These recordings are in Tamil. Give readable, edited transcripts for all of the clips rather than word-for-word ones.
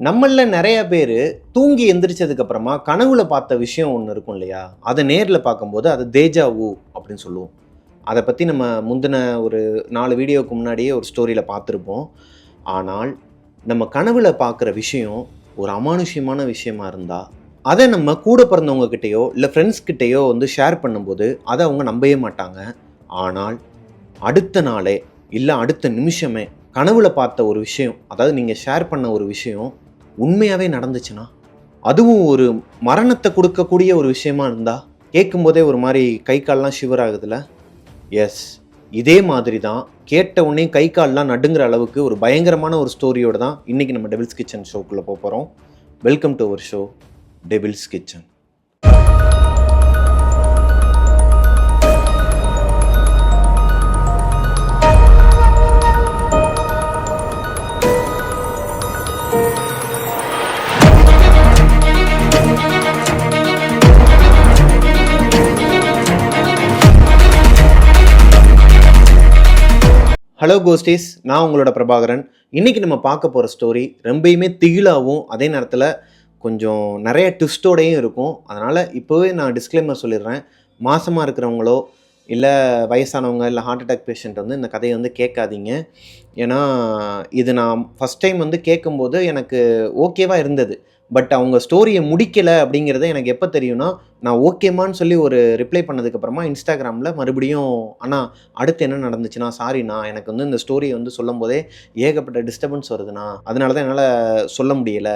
நம்மள நெறைய பேரு தூங்கி எந்திரிச்சதுக்கு அப்புறமா கனவுல பார்த்த விஷயம் ஒண்ணு இருக்கும் இல்லையா? அத நேர்ல பார்க்கும்போது அது தேஜா வு அப்படின்னு சொல்லுவோம். அத பத்தி நம்ம முந்தின ஒரு 4 வீடியோவுக்கு முன்னாடியே ஒரு ஸ்டோரியில பார்த்திருப்போம். ஆனால், நம்ம கனவுல பார்க்குற விஷயம் ஒரு அமானுஷ்யமான விஷயமா இருந்தா, அத நம்ம கூட பிறந்தவங்க கிட்டயோ, இல்ல ஃப்ரெண்ட்ஸ் கிட்டயோ வந்து ஷேர் பண்ணும்போது, அத அவங்க நம்பவே மாட்டாங்க. ஆனால், அடுத்த நாளே, இல்ல அடுத்த நிமிஷமே கனவுல பார்த்த ஒரு விஷயம், அதாவது நீங்க ஷேர் பண்ண ஒரு விஷயம் உண்மையாவே நடந்துச்சுன்னா, அதுவும் ஒரு மரணத்த குடுக்கக்கூடிய ஒரு விஷயமா இருந்தா, கேட்கும்போதே ஒரு மாரி கை கால்லாம் ஷிவர் ஆகுதுல்ல? எஸ். இதே மாதிரி தான் கேட்ட உடனே கை கால்லாம் நடுங்குற அளவுக்கு ஒரு பயங்கரமான ஒரு ஸ்டோரியோட தான் இன்னைக்கு நம்ம டெவில்ஸ் கிச்சன் ஷோக்குள்ள போப்போறோம். Welcome to our show Devil's Kitchen. Hello ghosties, நான் உங்களோட பிரபாகரன். இன்னைக்கு நம்ம பார்க்க போகிற ஸ்டோரி ரொம்பயுமே திகிலாவும், அதே நேரத்தில் கொஞ்சம் நிறைய ட்விஸ்டோடையும் இருக்கும். அதனால் இப்போவே நான் டிஸ்க்ளைமர் சொல்லிடுறேன். மாசமாக இருக்கிறவங்களோ, இல்லை வயசானவங்க, இல்லை ஹார்ட் அட்டாக் பேஷண்ட் வந்து இந்த கதையை வந்து கேட்காதீங்க. ஏன்னா இது நான் ஃபஸ்ட் டைம் வந்து கேட்கும்போது எனக்கு ஓகேவாக இருந்தது. பட் அவங்க ஸ்டோரியை முடிக்கலை அப்படிங்கிறது எனக்கு எப்போ தெரியும்னா, நான் ஓகேமான்னு சொல்லி ஒரு ரிப்ளை பண்ணதுக்கப்புறமா இன்ஸ்டாகிராமில் மறுபடியும் அண்ணா அடுத்து என்ன நடந்துச்சுன்னா, சாரிண்ணா எனக்கு வந்து இந்த ஸ்டோரியை வந்து சொல்லும் போதே ஏகப்பட்ட டிஸ்டர்பன்ஸ் வருதுண்ணா, அதனால தான் என்னால் சொல்ல முடியலை,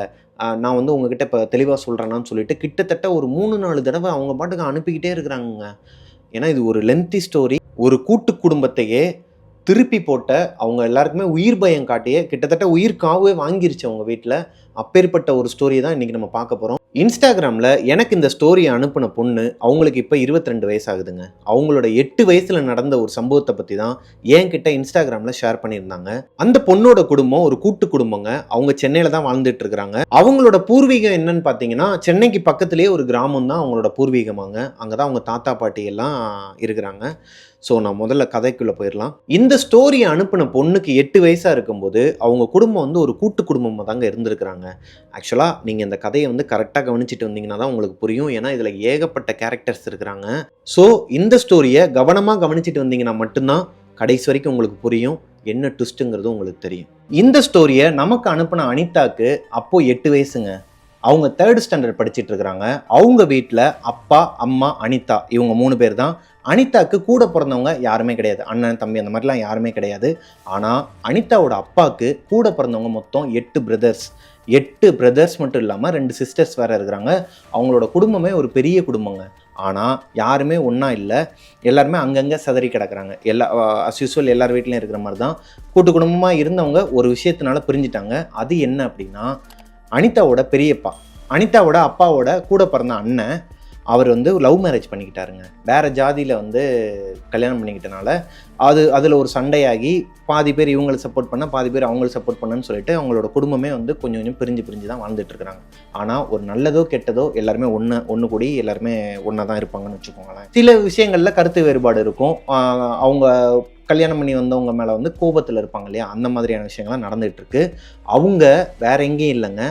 நான் வந்து உங்ககிட்ட இப்போ தெளிவாக சொல்கிறேன்னான்னு சொல்லிட்டு கிட்டத்தட்ட ஒரு 3-4 தடவை அவங்க பாட்டுக்கு அனுப்பிக்கிட்டே இருக்கிறாங்கங்க. ஏன்னா இது ஒரு லென்த்தி ஸ்டோரி. ஒரு கூட்டு குடும்பத்தையே திருப்பி போட்ட, அவங்க எல்லாருக்குமே உயிர் பயம் காட்டியே கிட்டத்தட்ட உயிர் காவே வாங்கிருச்சு அவங்க வீட்டில். அப்பேற்பட்ட ஒரு ஸ்டோரியை தான் இன்றைக்கி நம்ம பார்க்க போகிறோம். இன்ஸ்டாகிராமில் எனக்கு இந்த ஸ்டோரியை அனுப்பின பொண்ணு, அவங்களுக்கு இப்போ 22 வயசாகுதுங்க. அவங்களோட 8 வயசில் நடந்த ஒரு சம்பவத்தை பற்றி தான் என்கிட்ட இன்ஸ்டாகிராமில் ஷேர் பண்ணியிருந்தாங்க. அந்த பொண்ணோட குடும்பம் ஒரு கூட்டு குடும்பங்க. அவங்க சென்னையில் தான் வாழ்ந்துட்டு இருக்கிறாங்க. அவங்களோட பூர்வீகம் என்னன்னு பார்த்தீங்கன்னா, சென்னைக்கு பக்கத்துலேயே ஒரு கிராமம் தான் அவங்களோட பூர்வீகமாங்க. அங்கே தான் அவங்க தாத்தா பாட்டி எல்லாம் இருக்கிறாங்க. ஸோ நான் முதல்ல கதைக்குள்ளே போயிடலாம். இந்த ஸ்டோரியை அனுப்பின பொண்ணுக்கு 8 வயசாக இருக்கும்போது அவங்க குடும்பம் வந்து ஒரு கூட்டு குடும்பமாக தாங்க இருந்திருக்கிறாங்க. ஆக்சுவலாக நீங்கள் இந்த கதையை வந்து கரெக்டாக கவனிச்சுட்டு வந்தீங்கன்னா தான் உங்களுக்கு புரியும். ஏன்னா இதில் ஏகப்பட்ட கேரக்டர்ஸ் இருக்கிறாங்க. ஸோ இந்த ஸ்டோரியை கவனமாக கவனிச்சுட்டு வந்தீங்கன்னா மட்டும்தான் கடைசி வரைக்கும் உங்களுக்கு புரியும், என்ன ட்விஸ்ட்டுங்கிறது உங்களுக்கு தெரியும். இந்த ஸ்டோரியை நமக்கு அனுப்பின அனிதாக்கு அப்போது 8 வயசுங்க. அவங்க 3rd ஸ்டாண்டர்ட் படிச்சுட்டு இருக்கிறாங்க. அவங்க வீட்டில் அப்பா, அம்மா, அனிதா இவங்க 3 பேர் தான். அனிதாவுக்கு கூட பிறந்தவங்க யாருமே கிடையாது. அண்ணன், தம்பி அந்த மாதிரிலாம் யாருமே கிடையாது. ஆனால் அனிதாவோட அப்பாவுக்கு கூட பிறந்தவங்க மொத்தம் 8 பிரதர்ஸ். 8 பிரதர்ஸ் மட்டும் இல்லாமல் 2 சிஸ்டர்ஸ் வேறு இருக்கிறாங்க. அவங்களோட குடும்பமே ஒரு பெரிய குடும்பங்க. ஆனால் யாருமே ஒன்றா இல்லை. எல்லாருமே அங்கங்கே சிதறி கிடக்குறாங்க. அஸ் யூஸ்வல் எல்லார் வீட்லேயும் இருக்கிற மாதிரி தான். கூட்டு குடும்பமாக இருந்தவங்க ஒரு விஷயத்தினால பிரிஞ்சிட்டாங்க. அது என்ன அப்படின்னா, அனிதாவோட பெரியப்பா, அனிதாவோட அப்பாவோட கூட பிறந்த அண்ணன், அவர் வந்து லவ் மேரேஜ் பண்ணிக்கிட்டாருங்க. வேறு ஜாதியில் வந்து கல்யாணம் பண்ணிக்கிட்டனால அதில் ஒரு சண்டையாகி பாதி பேர் இவங்களை சப்போர்ட் பண்ண, பாதி பேர் அவங்களுக்கு சப்போர்ட் பண்ணன்னு சொல்லிட்டு அவங்களோட குடும்பமே வந்து கொஞ்சம் கொஞ்சம் பிரிஞ்சு தான் வாழ்ந்துட்டுருக்குறாங்க. ஆனால் ஒரு நல்லதோ கெட்டதோ எல்லாருமே ஒன்று கூடி எல்லாருமே ஒன்றா தான் இருப்பாங்கன்னு வச்சுக்கோங்களேன். சில விஷயங்களில் கருத்து வேறுபாடு இருக்கும். அவங்க கல்யாணம் பண்ணி வந்தவங்க மேலே வந்து கோபத்தில் இருப்பாங்க இல்லையா, அந்த மாதிரியான விஷயங்கள்லாம் நடந்துகிட்ருக்கு. அவங்க வேற எங்கேயும் இல்லைங்க,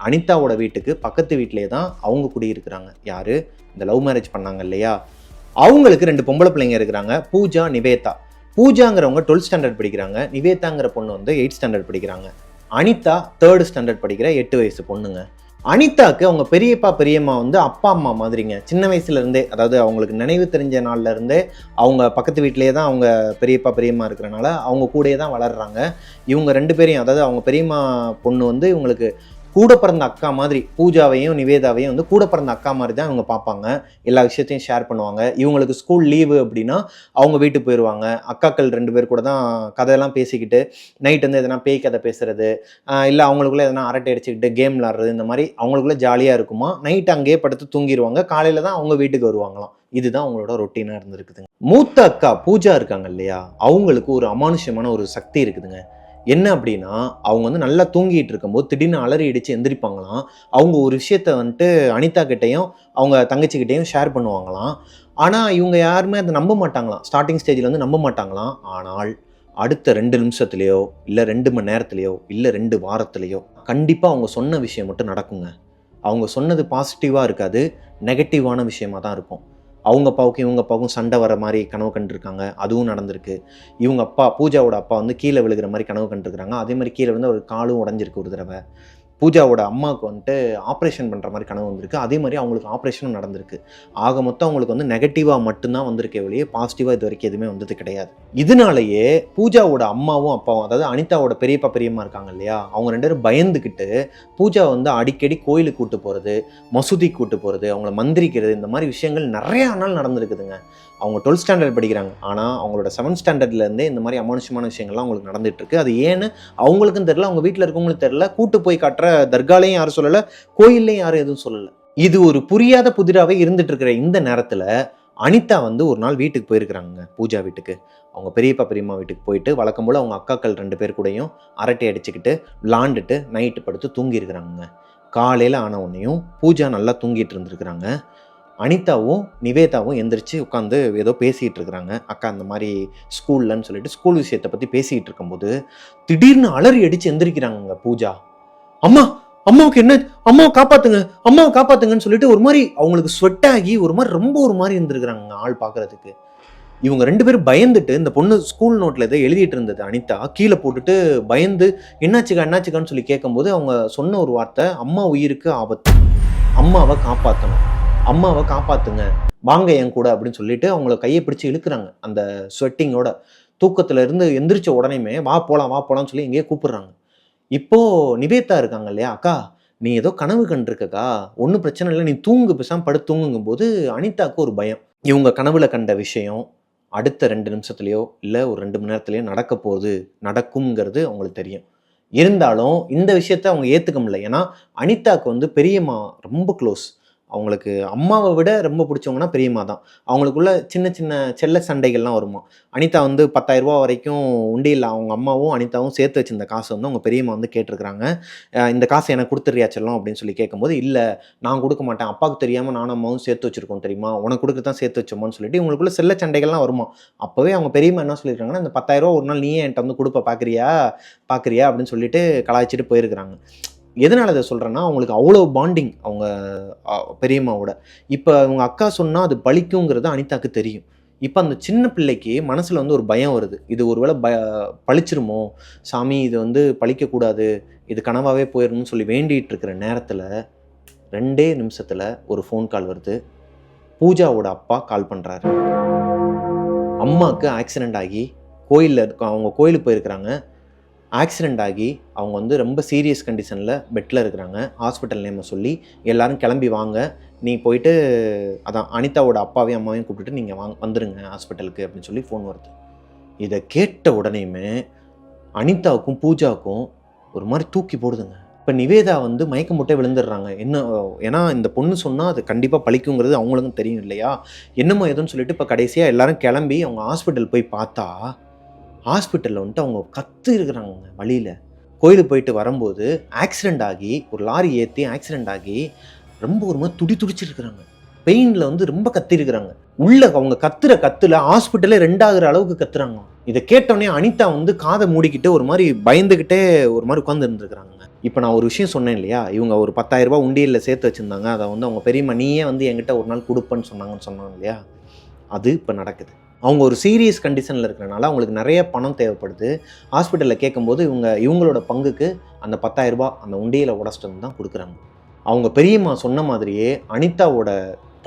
அனிதாவோட வீட்டுக்கு பக்கத்து வீட்டிலே தான் அவங்க குடியிருக்கிறாங்க. யார்? இந்த லவ் மேரேஜ் பண்ணாங்க இல்லையா, அவங்களுக்கு 2 பொம்பளை பிள்ளைங்க இருக்கிறாங்க, பூஜா, நிவேதா. பூஜாங்கிறவங்க 12th ஸ்டாண்டர்ட் படிக்கிறாங்க. நிவேதாங்கிற பொண்ணு வந்து 8th ஸ்டாண்டர்ட் படிக்கிறாங்க. அனிதா 3rd ஸ்டாண்டர்ட் படிக்கிற 8 வயசு பொண்ணுங்க. அனிதாக்கு அவங்க பெரியப்பா பெரியம்மா வந்து அப்பா அம்மா மாதிரிங்க. சின்ன வயசுலேருந்தே, அதாவது அவங்களுக்கு நினைவு தெரிஞ்ச நாள்ல இருந்தே அவங்க பக்கத்து வீட்டிலேயே தான் அவங்க பெரியப்பா பெரியம்மா இருக்கிறனால அவங்க கூடயே தான் வளர்கிறாங்க. இவங்க 2 பேரையும், அதாவது அவங்க பெரியம்மா பொண்ணு வந்து இவங்களுக்கு கூட பிறந்த அக்கா மாதிரி, பூஜாவையும் நிவேதாவையும் வந்து கூட பிறந்த அக்கா மாதிரி தான் இவங்க பார்ப்பாங்க. எல்லா விஷயத்தையும் ஷேர் பண்ணுவாங்க. இவங்களுக்கு ஸ்கூல் லீவு அப்படின்னா அவங்க வீட்டுக்கு போயிடுவாங்க. அக்காக்கள் 2 பேர் கூட தான் கதையெல்லாம் பேசிக்கிட்டு நைட் வந்து எதனா பேய் கதை பேசுறது, இல்லை அவங்களுக்குள்ளே எதனா அரட்டை அடிச்சுக்கிட்டு கேம் விளாடுறது, இந்த மாதிரி அவங்களுக்குள்ளே ஜாலியாக இருக்குமா. நைட் அங்கேயே படுத்து தூங்கிடுவாங்க. காலையில் தான் அவங்க வீட்டுக்கு வருவாங்களாம். இதுதான் அவங்களோட ரொட்டீனாக இருந்திருக்குதுங்க. மூத்த அக்கா பூஜா இருக்காங்க இல்லையா, அவங்களுக்கு ஒரு அமானுஷ்யமான ஒரு சக்தி இருக்குதுங்க. என்ன அப்படின்னா, அவங்க வந்து நல்லா தூங்கிட்டு இருக்கும்போது திடீர்னு அலறி அடித்து எந்திரிப்பாங்களாம். அவங்க ஒரு விஷயத்த வந்துட்டு அனிதா கிட்டேயும் அவங்க தங்கச்சிக்கிட்டேயும் ஷேர் பண்ணுவாங்களாம். ஆனால் இவங்க யாருமே அதை நம்ப மாட்டாங்களாம். ஸ்டார்டிங் ஸ்டேஜில் வந்து நம்ப மாட்டாங்களாம். ஆனால் அடுத்த 2 நிமிஷத்துலையோ, இல்ல 2 மணி நேரத்திலையோ, இல்ல 2 வாரத்திலையோ கண்டிப்பா அவங்க சொன்ன விஷயம் மட்டும் நடக்குங்க. அவங்க சொன்னது பாசிட்டிவா இருக்காது. நெகட்டிவான விஷயமா தான் இருக்கும். அவங்க அப்பாவுக்கும், இவங்க அப்பாவுக்கும் சண்டை வர மாரி கனவு கண்டிருக்காங்க. அதுவும் நடந்திருக்கு. இவங்க அப்பா, பூஜாவோட அப்பா வந்து கீழ விழுகுற மாரி கனவு கண்டிருக்காங்க. அதே மாரி கீழ விழுந்து அவருக்கு காலும் உடைஞ்சிருக்கு ஒரு தடவ. பூஜாவோட அம்மாவுக்கு வந்துட்டு ஆப்ரேஷன் பண்ணுற மாதிரி கனவு வந்திருக்கு. அதே மாதிரி அவங்களுக்கு ஆப்ரேஷனும் நடந்திருக்கு. ஆக மொத்தம் அவங்களுக்கு வந்து நெகட்டிவாக மட்டும்தான் வந்திருக்கே ஒழிய பாசிட்டிவாக இது வரைக்கும் எதுவுமே வந்தது கிடையாது. இதனாலேயே பூஜாவோட அம்மாவும் அப்பாவும், அதாவது அனிதாவோட பெரியப்பா பெரியம்மா இருக்காங்க இல்லையா, அவங்க 2 பேரும் பயந்துக்கிட்டு பூஜா வந்து அடிக்கடி கோயிலுக்கு கூட்டு போகிறது, மசூதிக்கு கூட்டு போகிறது, அவங்கள மந்திரிக்கிறது, இந்த மாதிரி விஷயங்கள் நிறையா நாள் நடந்திருக்குதுங்க. அவங்க 12th ஸ்டாண்டர்ட் படிக்கிறாங்க. ஆனால் அவங்களோட 7th ஸ்டாண்டர்ட்லேருந்தே இந்த மாதிரி அமானுஷமான விஷயங்கள்லாம் அவங்களுக்கு நடந்துட்டு இருக்கு. அது ஏன்னு அவங்களுக்கும் தெரியல, அவங்க வீட்டில் இருக்கவங்களுக்கும் தெரியல. கூட்டு போய் காட்டுற தர்காலையும் யாரும் சொல்லலை, கோயில்லையும் யாரும் எதுவும் சொல்லலை. இது ஒரு புரியாத புதிராகவே இருந்துட்டு இருக்கிற இந்த நேரத்தில் அனிதா வந்து ஒரு நாள் வீட்டுக்கு போயிருக்கிறாங்க, பூஜா வீட்டுக்கு. அவங்க பெரியப்பா பெரியம்மா வீட்டுக்கு போயிட்டு வழக்கம் போல் அவங்க அக்காக்கள் 2 பேர் கூடயும் அரட்டை அடிச்சுக்கிட்டு விளாண்டுட்டு நைட்டு படுத்து தூங்கியிருக்கிறாங்க. காலையில் ஆன உடனேயும் பூஜா நல்லா தூங்கிட்டு இருந்திருக்கிறாங்க. அனிதாவும் நிவேதாவும் எந்திரிச்சு உட்காந்து ஏதோ பேசிகிட்டு இருக்கிறாங்க. அக்கா இந்த மாதிரி ஸ்கூல்லன்னு சொல்லிட்டு ஸ்கூல் விஷயத்தை பற்றி பேசிக்கிட்டு இருக்கும்போது திடீர்னு அலறி அடித்து எந்திரிக்கிறாங்க பூஜா. அம்மா, அம்மாவுக்கு என்ன, அம்மாவை காப்பாத்துங்க, அம்மாவை காப்பாத்துங்கன்னு சொல்லிட்டு ஒரு மாதிரி அவங்களுக்கு ஸ்வெட் ஆகி ஒரு மாதிரி ரொம்ப ஒரு மாதிரி இருந்திருக்கிறாங்க ஆள் பார்க்கறதுக்கு. இவங்க 2 பேரும் பயந்துட்டு, இந்த பொண்ணு ஸ்கூல் நோட்டில் ஏதோ எழுதிட்டு இருந்தது அனிதா கீழே போட்டுட்டு பயந்து என்னாச்சுக்கா என்னாச்சுக்கான்னு சொல்லி கேட்கும்போது அவங்க சொன்ன ஒரு வார்த்தை, அம்மா உயிருக்கு ஆபத்து, அம்மாவை காப்பாற்றணும், அம்மாவை காப்பாத்துங்க, வாங்க என் கூட அப்படின்னு சொல்லிட்டு அவங்கள கையை பிடிச்சி இழுக்கிறாங்க. அந்த ஸ்வெட்டிங்கோட தூக்கத்துல இருந்து எந்திரிச்ச உடனேமே வா போலாம்னு சொல்லி எங்கேயோ கூப்பிடுறாங்க. இப்போ நிவேதா இருக்காங்க இல்லையா, அக்கா நீ ஏதோ கனவு கண்டிருக்கக்கா, ஒன்றும் பிரச்சனை இல்லை, நீ தூங்கு, பேசாம படுத்து தூங்குங்கும் போது அனிதாவுக்கு ஒரு பயம். இவங்க கனவுல கண்ட விஷயம் அடுத்த 2 நிமிஷத்துலையோ இல்லை ஒரு 2 மணி நேரத்துலையோ நடக்க போகுது, நடக்கும்ங்கிறது அவங்களுக்கு தெரியும். இருந்தாலும் இந்த விஷயத்த அவங்க ஏற்றுக்க முடியல. ஏன்னா அனிதாவுக்கு வந்து பெரியம்மா ரொம்ப க்ளோஸ். அவங்களுக்கு அம்மாவை விட ரொம்ப பிடிச்சவங்கன்னா பெரியம்மா தான். அவங்களுக்குள்ள சின்ன சின்ன செல்ல சண்டைகள்லாம் வருமா. அனிதா வந்து 10,000 ரூபா வரைக்கும் உண்டியல்ல அவங்க அம்மாவும் அனிதாவும் சேர்த்து வச்சிருந்த காசை வந்து அவங்க பெரியம்மா வந்து கேட்டிருக்கிறாங்க. இந்த காசை எனக்கு கொடுத்துறியா செல்லம் அப்படின்னு சொல்லி கேட்கும்போது, இல்லை நான் கொடுக்க மாட்டேன், அப்பாவுக்கு தெரியாமல் நானும் அம்மாவும் சேர்த்து வச்சிருக்கோம் தெரியுமா, உனக்கு கொடுக்க தான் சேர்த்து வச்சோமான்னு சொல்லிட்டு இவங்களுக்குள்ள செல்ல சண்டைகள்லாம் வருமா. அப்போவே அவங்க பெரியம்மா என்ன சொல்லியிருக்காங்கன்னா, இந்த 10,000 ரூபா ஒரு நாள் நீயே என்கிட்ட வந்து கொடுப்ப பார்க்குறியா அப்படின்னு சொல்லிட்டு கலாய்ச்சிட்டு போயிருக்கிறாங்க. எதனால இதை சொல்கிறேன்னா, அவங்களுக்கு அவ்வளோ பாண்டிங் அவங்க பெரியம்மாவோட. இப்போ அவங்க அக்கா சொன்னால் அது பலிக்குங்கிறது அனிதாக்கு தெரியும். இப்போ அந்த சின்ன பிள்ளைக்கு மனசில் வந்து ஒரு பயம் வருது. இது ஒருவேளை பழிச்சிருமோ சாமி, இது வந்து பழிக்கக்கூடாது, இது கனவாகவே போயிடணும்னு சொல்லி வேண்டிகிட்டு இருக்கிற நேரத்தில் 2 நிமிஷத்தில் ஒரு ஃபோன் கால் வருது. பூஜாவோட அப்பா கால் பண்ணுறாரு. அம்மாவுக்கு ஆக்சிடெண்ட் ஆகி கோயிலில் அவங்க கோயிலுக்கு போயிருக்கிறாங்க. ஆக்சிடெண்ட் ஆகி அவங்க வந்து ரொம்ப சீரியஸ் கண்டிஷனில் பெட்டில் இருக்கிறாங்க. ஹாஸ்பிட்டல் நேமை சொல்லி எல்லோரும் கிளம்பி வாங்க, நீ போயிட்டு அதான் அனிதாவோட அப்பாவையும் அம்மாவையும் கூப்பிட்டுட்டு நீங்கள் வந்துடுங்க ஹாஸ்பிட்டலுக்கு அப்படின்னு சொல்லி ஃபோன் வருது. இதை கேட்ட உடனேயுமே அனிதாவுக்கும் பூஜாவுக்கும் ஒரு மாதிரி தூக்கி போடுதுங்க. இப்போ நிவேதா வந்து மயக்க முட்டை விழுந்துடுறாங்க. என்ன, ஏன்னா இந்த பொண்ணு சொன்னால் அது கண்டிப்பாக பழிக்குங்கிறது அவங்களுக்கும் தெரியும் இல்லையா. என்னமோ எதுன்னு சொல்லிட்டு இப்போ கடைசியாக எல்லாரும் கிளம்பி அவங்க ஹாஸ்பிட்டல் போய் பார்த்தா ஹாஸ்பிட்டலில் வந்துட்டு அவங்க கத்து இருக்கிறாங்க வழியில். கோயிலுக்கு போயிட்டு வரும்போது ஆக்சிடெண்ட் ஆகி ஒரு லாரி ஏற்றி ஆக்சிடெண்ட் ஆகி ரொம்ப ஒரு மாதிரி துடிச்சிருக்கிறாங்க. பெயினில் வந்து ரொம்ப கத்திருக்கிறாங்க. உள்ள அவங்க கத்துற கத்துல ஹாஸ்பிட்டலே 2 ஆகுற அளவுக்கு கத்துறாங்க. இதை கேட்டோடனே அனிதா வந்து காதை மூடிக்கிட்டு ஒரு மாதிரி பயந்துக்கிட்டே ஒரு மாதிரி உட்காந்து இருந்துருக்குறாங்க. இப்போ நான் ஒரு விஷயம் சொன்னேன் இல்லையா, இவங்க ஒரு 10,000 ரூபா உண்டியலில் சேர்த்து வச்சுருந்தாங்க. அதை வந்து அவங்க பெரியம்மா நீயே வந்து என்கிட்ட ஒரு நாள் கொடுப்பேன்னு சொன்னாங்க இல்லையா, அது இப்போ நடக்குது. அவங்க ஒரு சீரியஸ் கண்டிஷனில் இருக்கிறனால அவங்களுக்கு நிறைய பணம் தேவைப்படுது. ஹாஸ்பிட்டலில் கேட்கும்போது இவங்களோட பங்குக்கு அந்த 10,000 ரூபா அந்த உண்டியலை உடச்சிட்டு வந்து தான் கொடுக்குறாங்க. அவங்க பெரியம்மா சொன்ன மாதிரியே அனிதாவோட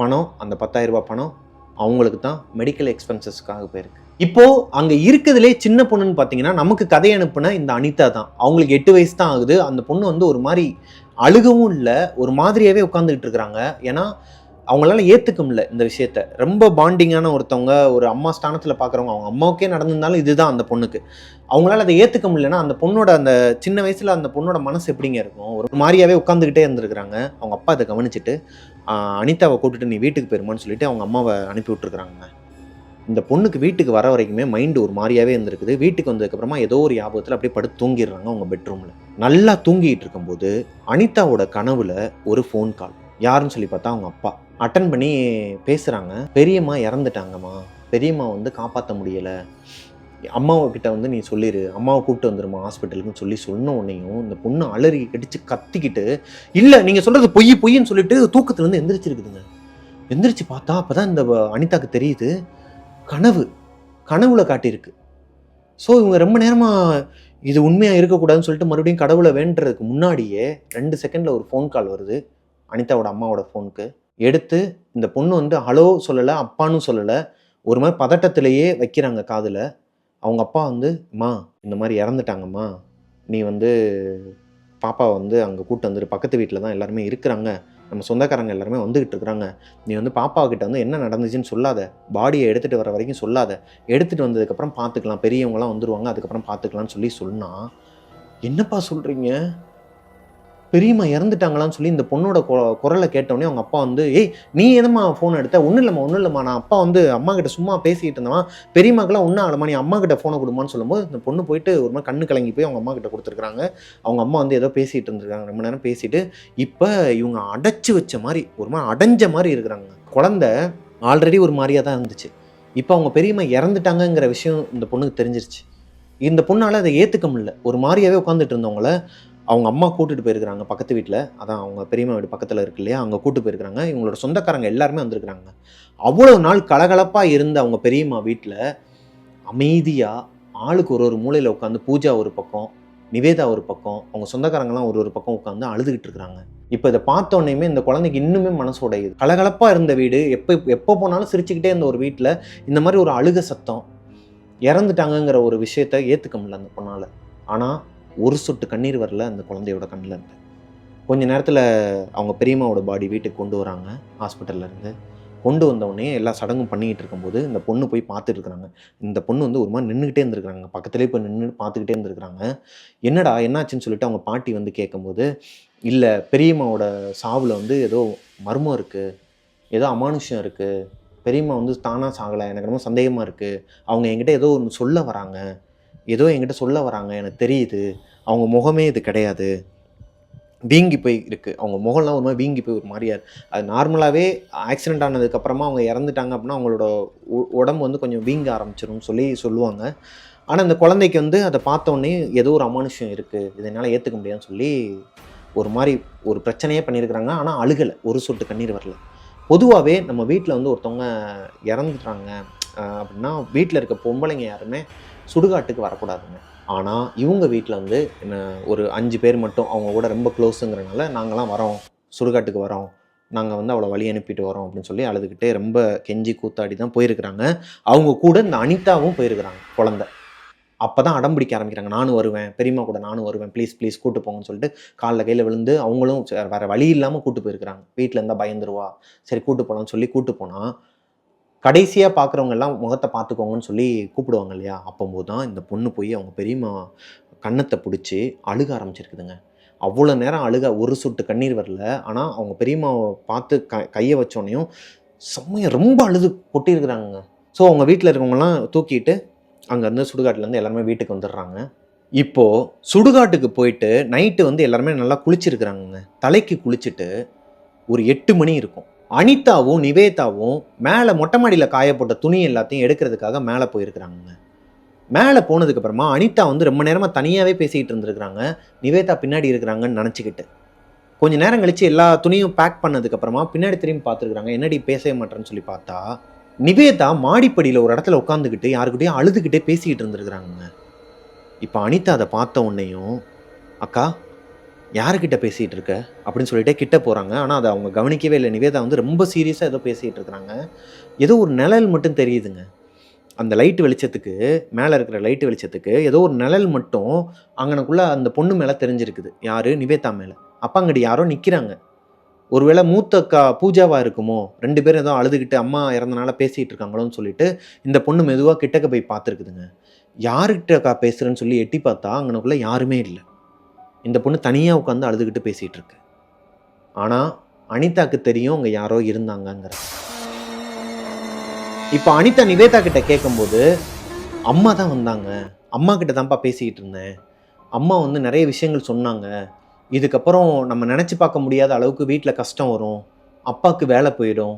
பணம், அந்த 10,000 ரூபா பணம் அவங்களுக்கு தான் மெடிக்கல் எக்ஸ்பென்சஸ்க்காக போயிருக்கு. இப்போது அங்கே இருக்கிறதுலே சின்ன பொண்ணுன்னு பார்த்தீங்கன்னா நமக்கு கதை அனுப்புன இந்த அனிதா தான். அவங்களுக்கு 8 வயசு தான் ஆகுது. அந்த பொண்ணு வந்து ஒரு மாதிரி அழுகவும் இல்லை, ஒரு மாதிரியாகவே உட்காந்துக்கிட்டு இருக்கிறாங்க. ஏன்னா அவங்களால ஏற்றுக்க முடியல இந்த விஷயத்த. ரொம்ப பாண்டிங்கான ஒருத்தவங்க, ஒரு அம்மா ஸ்தானத்தில் பார்க்குறவங்க, அவங்க அம்மாவுக்கே நடந்திருந்தாலும் இதுதான் அந்த பொண்ணுக்கு. அவங்களால அதை ஏற்றுக்க முடியலன்னா அந்த பொண்ணோட அந்த சின்ன வயசில் அந்த பொண்ணோட மனசு எப்படிங்க இருக்கும், ஒரு மாதிரியாகவே உட்காந்துக்கிட்டே இருந்திருக்கிறாங்க. அவங்க அப்பா இதை கவனிச்சுட்டு அனிதாவை கூப்பிட்டுட்டு நீ வீட்டுக்கு போயிருமான்னு சொல்லிட்டு அவங்க அம்மாவை அனுப்பி விட்டுருக்குறாங்க. இந்த பொண்ணுக்கு வீட்டுக்கு வர வரைக்குமே மைண்டு ஒரு மாதிரியாகவே இருந்திருக்குது. வீட்டுக்கு வந்ததுக்கப்புறமா ஏதோ ஒரு ஞாபகத்தில் அப்படியே படுத்து தூங்கிடுறாங்க அவங்க பெட்ரூமில். நல்லா தூங்கிட்டு இருக்கும்போது அனிதாவோட கனவுல ஒரு ஃபோன் கால். யாருன்னு சொல்லி பார்த்தா அவங்க அப்பா. அட்டன் பண்ணி பேசுகிறாங்க. பெரியம்மா இறந்துட்டாங்கம்மா, பெரியம்மா வந்து காப்பாற்ற முடியலை, அம்மாவுக்கிட்ட வந்து நீ சொல்லிடு, அம்மாவை கூப்பிட்டு வந்துருமா ஹாஸ்பிட்டலுக்குன்னு சொன்ன உடனேயும் இந்த பொண்ணு அலறி கடிச்சு கத்திக்கிட்டு, இல்லை நீங்கள் சொல்கிறது பொய்ன்னு சொல்லிட்டு தூக்கத்துலேருந்து எந்திரிச்சிருக்குதுங்க. எந்திரிச்சு பார்த்தா அப்போ தான் இந்த அனிதாக்கு தெரியுது கனவுல காட்டியிருக்கு. ஸோ இவங்க ரொம்ப நேரமாக இது உண்மையாக இருக்கக்கூடாதுன்னு சொல்லிட்டு மறுபடியும் கடவுளை வேண்டுறதுக்கு முன்னாடியே 2 செகண்டில் ஒரு ஃபோன் கால் வருது அனிதாவோட அம்மாவோட ஃபோனுக்கு. எடுத்து இந்த பொண்ணு வந்து ஹலோ சொல்லலை, அப்பான்னு சொல்லலை, ஒரு மாதிரி பதட்டத்திலேயே வைக்கிறாங்க காதில். அவங்க அப்பா வந்து, அம்மா இந்த மாதிரி இறந்துட்டாங்கம்மா, நீ வந்து பாப்பாவை வந்து அங்கே கூப்பிட்டு வந்துரு, பக்கத்து வீட்டில் தான் எல்லாருமே இருக்கிறாங்க, நம்ம சொந்தக்காரங்க எல்லாருமே வந்துக்கிட்டு இருக்கிறாங்க, நீ வந்து பாப்பாக்கிட்ட வந்து என்ன நடந்துச்சுன்னு சொல்லாத, பாடியை எடுத்துகிட்டு வர வரைக்கும் சொல்லாத, எடுத்துகிட்டு வந்ததுக்கப்புறம் பார்த்துக்கலாம், பெரியவங்களாம் வந்துடுவாங்க, அதுக்கப்புறம் பார்த்துக்கலான்னு சொன்னால், என்னப்பா சொல்கிறீங்க, பெரியம்மா இறந்துட்டாங்களான்னு சொல்லி இந்த பொண்ணோட குரலை கேட்டோடனே அவங்க அப்பா வந்து, ஏய் நீ எதுமா ஃபோன் எடுத்த, ஒன்றும் இல்லைம்மா, நான் அப்பா வந்து அம்மா கிட்ட சும்மா பேசிக்கிட்டு இருந்தவன், பெரியம்மாக்கெல்லாம் ஒன்றும் ஆகலம்மா, நீ அம்மா கிட்ட ஃபோனை கொடுமான்னு சொல்லும்போது இந்த பொண்ணு போயிட்டு ஒரு மாதிரி கண்ணு கலங்கி போய் அவங்க அம்மா கிட்ட கொடுத்துருக்காங்க. அவங்க அம்மா வந்து ஏதோ பேசிகிட்டு இருந்திருக்காங்க, ரொம்ப நேரம் பேசிட்டு, இப்போ இவங்க அடைச்சி வச்ச மாதிரி ஒரு மாதிரி அடைஞ்ச மாதிரி இருக்கிறாங்க. குழந்தை ஆல்ரெடி ஒரு மாதிரியாக தான் இருந்துச்சு, இப்போ அவங்க பெரியம்மா இறந்துட்டாங்கங்கிற விஷயம் இந்த பொண்ணுக்கு தெரிஞ்சிருச்சு. இந்த பொண்ணால் அதை ஏற்றுக்க முடியல, ஒரு மாதிரியாகவே உட்காந்துட்டு இருந்தவங்கள அவங்க அம்மா கூட்டிகிட்டு போயிருக்கிறாங்க பக்கத்து வீட்டில், அதான் அவங்க பெரியம்மா வீடு பக்கத்தில் இருக்கு இல்லையா, அங்கே கூட்டு போயிருக்கிறாங்க. இவங்களோட சொந்தக்காரங்க எல்லாருமே வந்திருக்கிறாங்க. அவ்வளோ நாள் கலகலப்பாக இருந்த அவங்க பெரியம்மா வீட்டில் அமைதியாக ஆளுக்கு ஒரு மூலையில் உட்காந்து, பூஜா ஒரு பக்கம், நிவேதா ஒரு பக்கம், அவங்க சொந்தக்காரங்களாம் ஒரு பக்கம் உட்காந்து அழுதுகிட்டு இருக்கிறாங்க. இப்போ இதை பார்த்தோன்னே இந்த குழந்தைக்கு இன்னுமே மனசு உடையுது. கலகலப்பாக இருந்த வீடு, எப்போ போனாலும் சிரிச்சுக்கிட்டே இருந்த ஒரு வீட்டில் இந்த மாதிரி ஒரு அழுக சத்தம், இறந்துட்டாங்கங்கிற ஒரு விஷயத்தை ஏற்றுக்க முடியல அந்த பொண்ணால். ஆனால் ஒரு சொட்டு கண்ணீர் வரல அந்த குழந்தையோட கண்ணில் இருந்து. கொஞ்ச நேரத்தில் அவங்க பெரியம்மாவோட பாடி வீட்டுக்கு கொண்டு வராங்க ஹாஸ்பிட்டல்லேருந்து. கொண்டு வந்தவுடனே எல்லா சடங்கும் பண்ணிக்கிட்டு இருக்கும்போது இந்த பொண்ணு போய் பார்த்துட்டு இருக்கிறாங்க. இந்த பொண்ணு வந்து ஒரு மாதிரி நின்றுக்கிட்டே இருந்திருக்கிறாங்க, பக்கத்துலேயே போய் நின்று பார்த்துக்கிட்டே இருந்திருக்கிறாங்க. என்னடா என்னாச்சுன்னு சொல்லிட்டு அவங்க பாட்டி வந்து கேட்கும்போது, இல்லை பெரியம்மாவோட சாவில் வந்து ஏதோ மர்மம் இருக்குது, ஏதோ அமானுஷ்யம் இருக்குது, பெரியம்மா வந்து தானாக சாகலை, எனக்கு ரொம்ப சந்தேகமாக இருக்குது, அவங்க என்கிட்ட ஏதோ ஒன்று சொல்ல வராங்க, எனக்கு தெரியுது, அவங்க முகமே இது கிடையாது, வீங்கி போய் இருக்குது, அவங்க முகம்லாம் ஒரு மாதிரி வீங்கி போய் ஒரு மாதிரியா அது நார்மலாகவே ஆக்சிடெண்ட் ஆனதுக்கப்புறமா அவங்க இறந்துட்டாங்க அப்படின்னா அவங்களோட உடம்பு வந்து கொஞ்சம் வீங்க ஆரம்பிச்சிரும்னு சொல்லுவாங்க. ஆனால் இந்த குழந்தைக்கு வந்து அதை பார்த்தோன்னே ஏதோ ஒரு அமானுஷ்யம் இருக்குது, இதனால் ஏற்றுக்க முடியாதுன்னு சொல்லி ஒரு மாதிரி ஒரு பிரச்சனையே பண்ணியிருக்கிறாங்க. ஆனால் அழுகலை, ஒரு சொட்டு கண்ணீர் வரல. பொதுவாகவே நம்ம வீட்டில் வந்து ஒருத்தவங்க இறந்துட்டாங்க அப்படின்னா வீட்டில் இருக்க பொம்பளைங்க யாருமே சுடுகாட்டுக்கு வரக்கூடாதுங்க. ஆனால் இவங்க வீட்டில் வந்து என்ன ஒரு 5 பேர் மட்டும் அவங்க கூட ரொம்ப க்ளோஸுங்கிறனால, நாங்களாம் வரோம், சுடுகாட்டுக்கு வரோம், நாங்கள் வந்து அவளை வழி அனுப்பிட்டு வரோம் அப்படின்னு சொல்லி அழுதுகிட்டே ரொம்ப கெஞ்சி கூத்தாடி தான் போயிருக்கிறாங்க. அவங்க கூட இந்த அனிதாவும் போயிருக்கிறாங்க குழந்தை. அப்போ தான் அடம் பிடிக்க ஆரம்பிக்கிறாங்க, நானும் வருவேன், பெரியம்மா கூட நானும் வருவேன், ப்ளீஸ் கூட்டு போங்கன்னு சொல்லிட்டு காலில் கையில் விழுந்து அவங்களும் வேறு வழி இல்லாமல் கூட்டு போயிருக்கிறாங்க. வீட்டில் இருந்தால் பயந்துருவா, சரி கூட்டு போகலான்னு சொல்லி கூட்டு போனால், கடைசியாக பார்க்குறவங்க எல்லாம் முகத்தை பார்த்துக்கோங்கன்னு சொல்லி கூப்பிடுவாங்க இல்லையா, அப்போது தான் இந்த பொண்ணு போய் அவங்க பெரியம்மா கன்னத்தை பிடிச்சி அழுக ஆரம்பிச்சிருக்குதுங்க. அவ்வளோ நேரம் அழுக, ஒரு சொட்டு கண்ணீர் வரல. ஆனால் அவங்க பெரியம்மாவை பார்த்து கையை வச்சோடனையும் செம்மையாக ரொம்ப அழுது கொட்டியிருக்கிறாங்க. ஸோ அவங்க வீட்டில் இருக்கவங்கலாம் தூக்கிட்டு அங்கேருந்து சுடுகாட்டிலேருந்து எல்லாருமே வீட்டுக்கு வந்துடுறாங்க. இப்போது சுடுகாட்டுக்கு போயிட்டு நைட்டு வந்து எல்லாருமே நல்லா குளிச்சிருக்கிறாங்க. தலைக்கு குளிச்சுட்டு ஒரு 8 மணி இருக்கும். அனிதாவும் நிவேதாவும் மேலே மொட்டை மாடியில் காயப்போட்ட துணி எல்லாத்தையும் எடுக்கிறதுக்காக மேலே போயிருக்கிறாங்க. மேலே போனதுக்கப்புறமா அனிதா வந்து ரொம்ப நேரமாக தனியாகவே பேசிக்கிட்டு இருந்திருக்கிறாங்க, நிவேதா பின்னாடி இருக்கிறாங்கன்னு நினச்சிக்கிட்டு. கொஞ்சம் நேரம் கழித்து எல்லா துணியும் பேக் பண்ணதுக்கப்புறமா பின்னாடி திரும்பி பார்த்துருக்குறாங்க, என்னடி பேசவே மாட்டேன்னு சொல்லி பார்த்தா, நிவேதா மாடிப்படியில் ஒரு இடத்துல உட்காந்துக்கிட்டு யாருக்கிட்டையும் அழுதுகிட்டே பேசிக்கிட்டு இருந்திருக்கிறாங்க. இப்போ அனிதா அதை பார்த்த உடனேயும், அக்கா யாருக்கிட்ட பேசிகிட்டு இருக்க அப்படின்னு சொல்லிட்டு கிட்ட போகிறாங்க. ஆனால் அதை அவங்க கவனிக்கவே இல்லை. நிவேதா வந்து ரொம்ப சீரியஸாக ஏதோ பேசிகிட்டு இருக்கிறாங்க. ஏதோ ஒரு நிழல் மட்டும் தெரியுதுங்க. அந்த லைட்டு வெளிச்சத்துக்கு, மேலே இருக்கிற லைட்டு வெளிச்சத்துக்கு ஏதோ ஒரு நிழல் மட்டும் அங்கனக்குள்ளே அந்த பொண்ணு மேலே தெரிஞ்சிருக்குது. யார்? நிவேதா மேலே. அப்போ அங்கிட்டு யாரோ நிற்கிறாங்க. ஒருவேளை மூத்த அக்கா பூஜாவாக இருக்குமோ, 2 பேரும் ஏதோ அழுதுகிட்டு அம்மா இறந்தனால பேசிகிட்டு இருக்காங்களோன்னு சொல்லிட்டு இந்த பொண்ணு மெதுவாக கிட்டக்க போய் பார்த்துருக்குதுங்க. யாருக்கிட்ட அக்கா பேசுகிறேன்னு சொல்லி எட்டி பார்த்தா அங்கனக்குள்ளே யாருமே இல்லை. இந்த பொண்ணு தனியாக உட்காந்து அழுதுகிட்டு பேசிகிட்டு இருக்கு. ஆனால் அனிதாக்கு தெரியும் அங்கே யாரோ இருந்தாங்கங்கிற. இப்போ அனிதா நிவேதா கிட்ட கேட்கும்போது, அம்மா தான் வந்தாங்க, அம்மா கிட்ட தான்ப்பா பேசிக்கிட்டு இருந்தேன், அம்மா வந்து நிறைய விஷயங்கள் சொன்னாங்க, இதுக்கப்புறம் நம்ம நினச்சி பார்க்க முடியாத அளவுக்கு வீட்டில் கஷ்டம் வரும், அப்பாவுக்கு வேலை போயிடும்,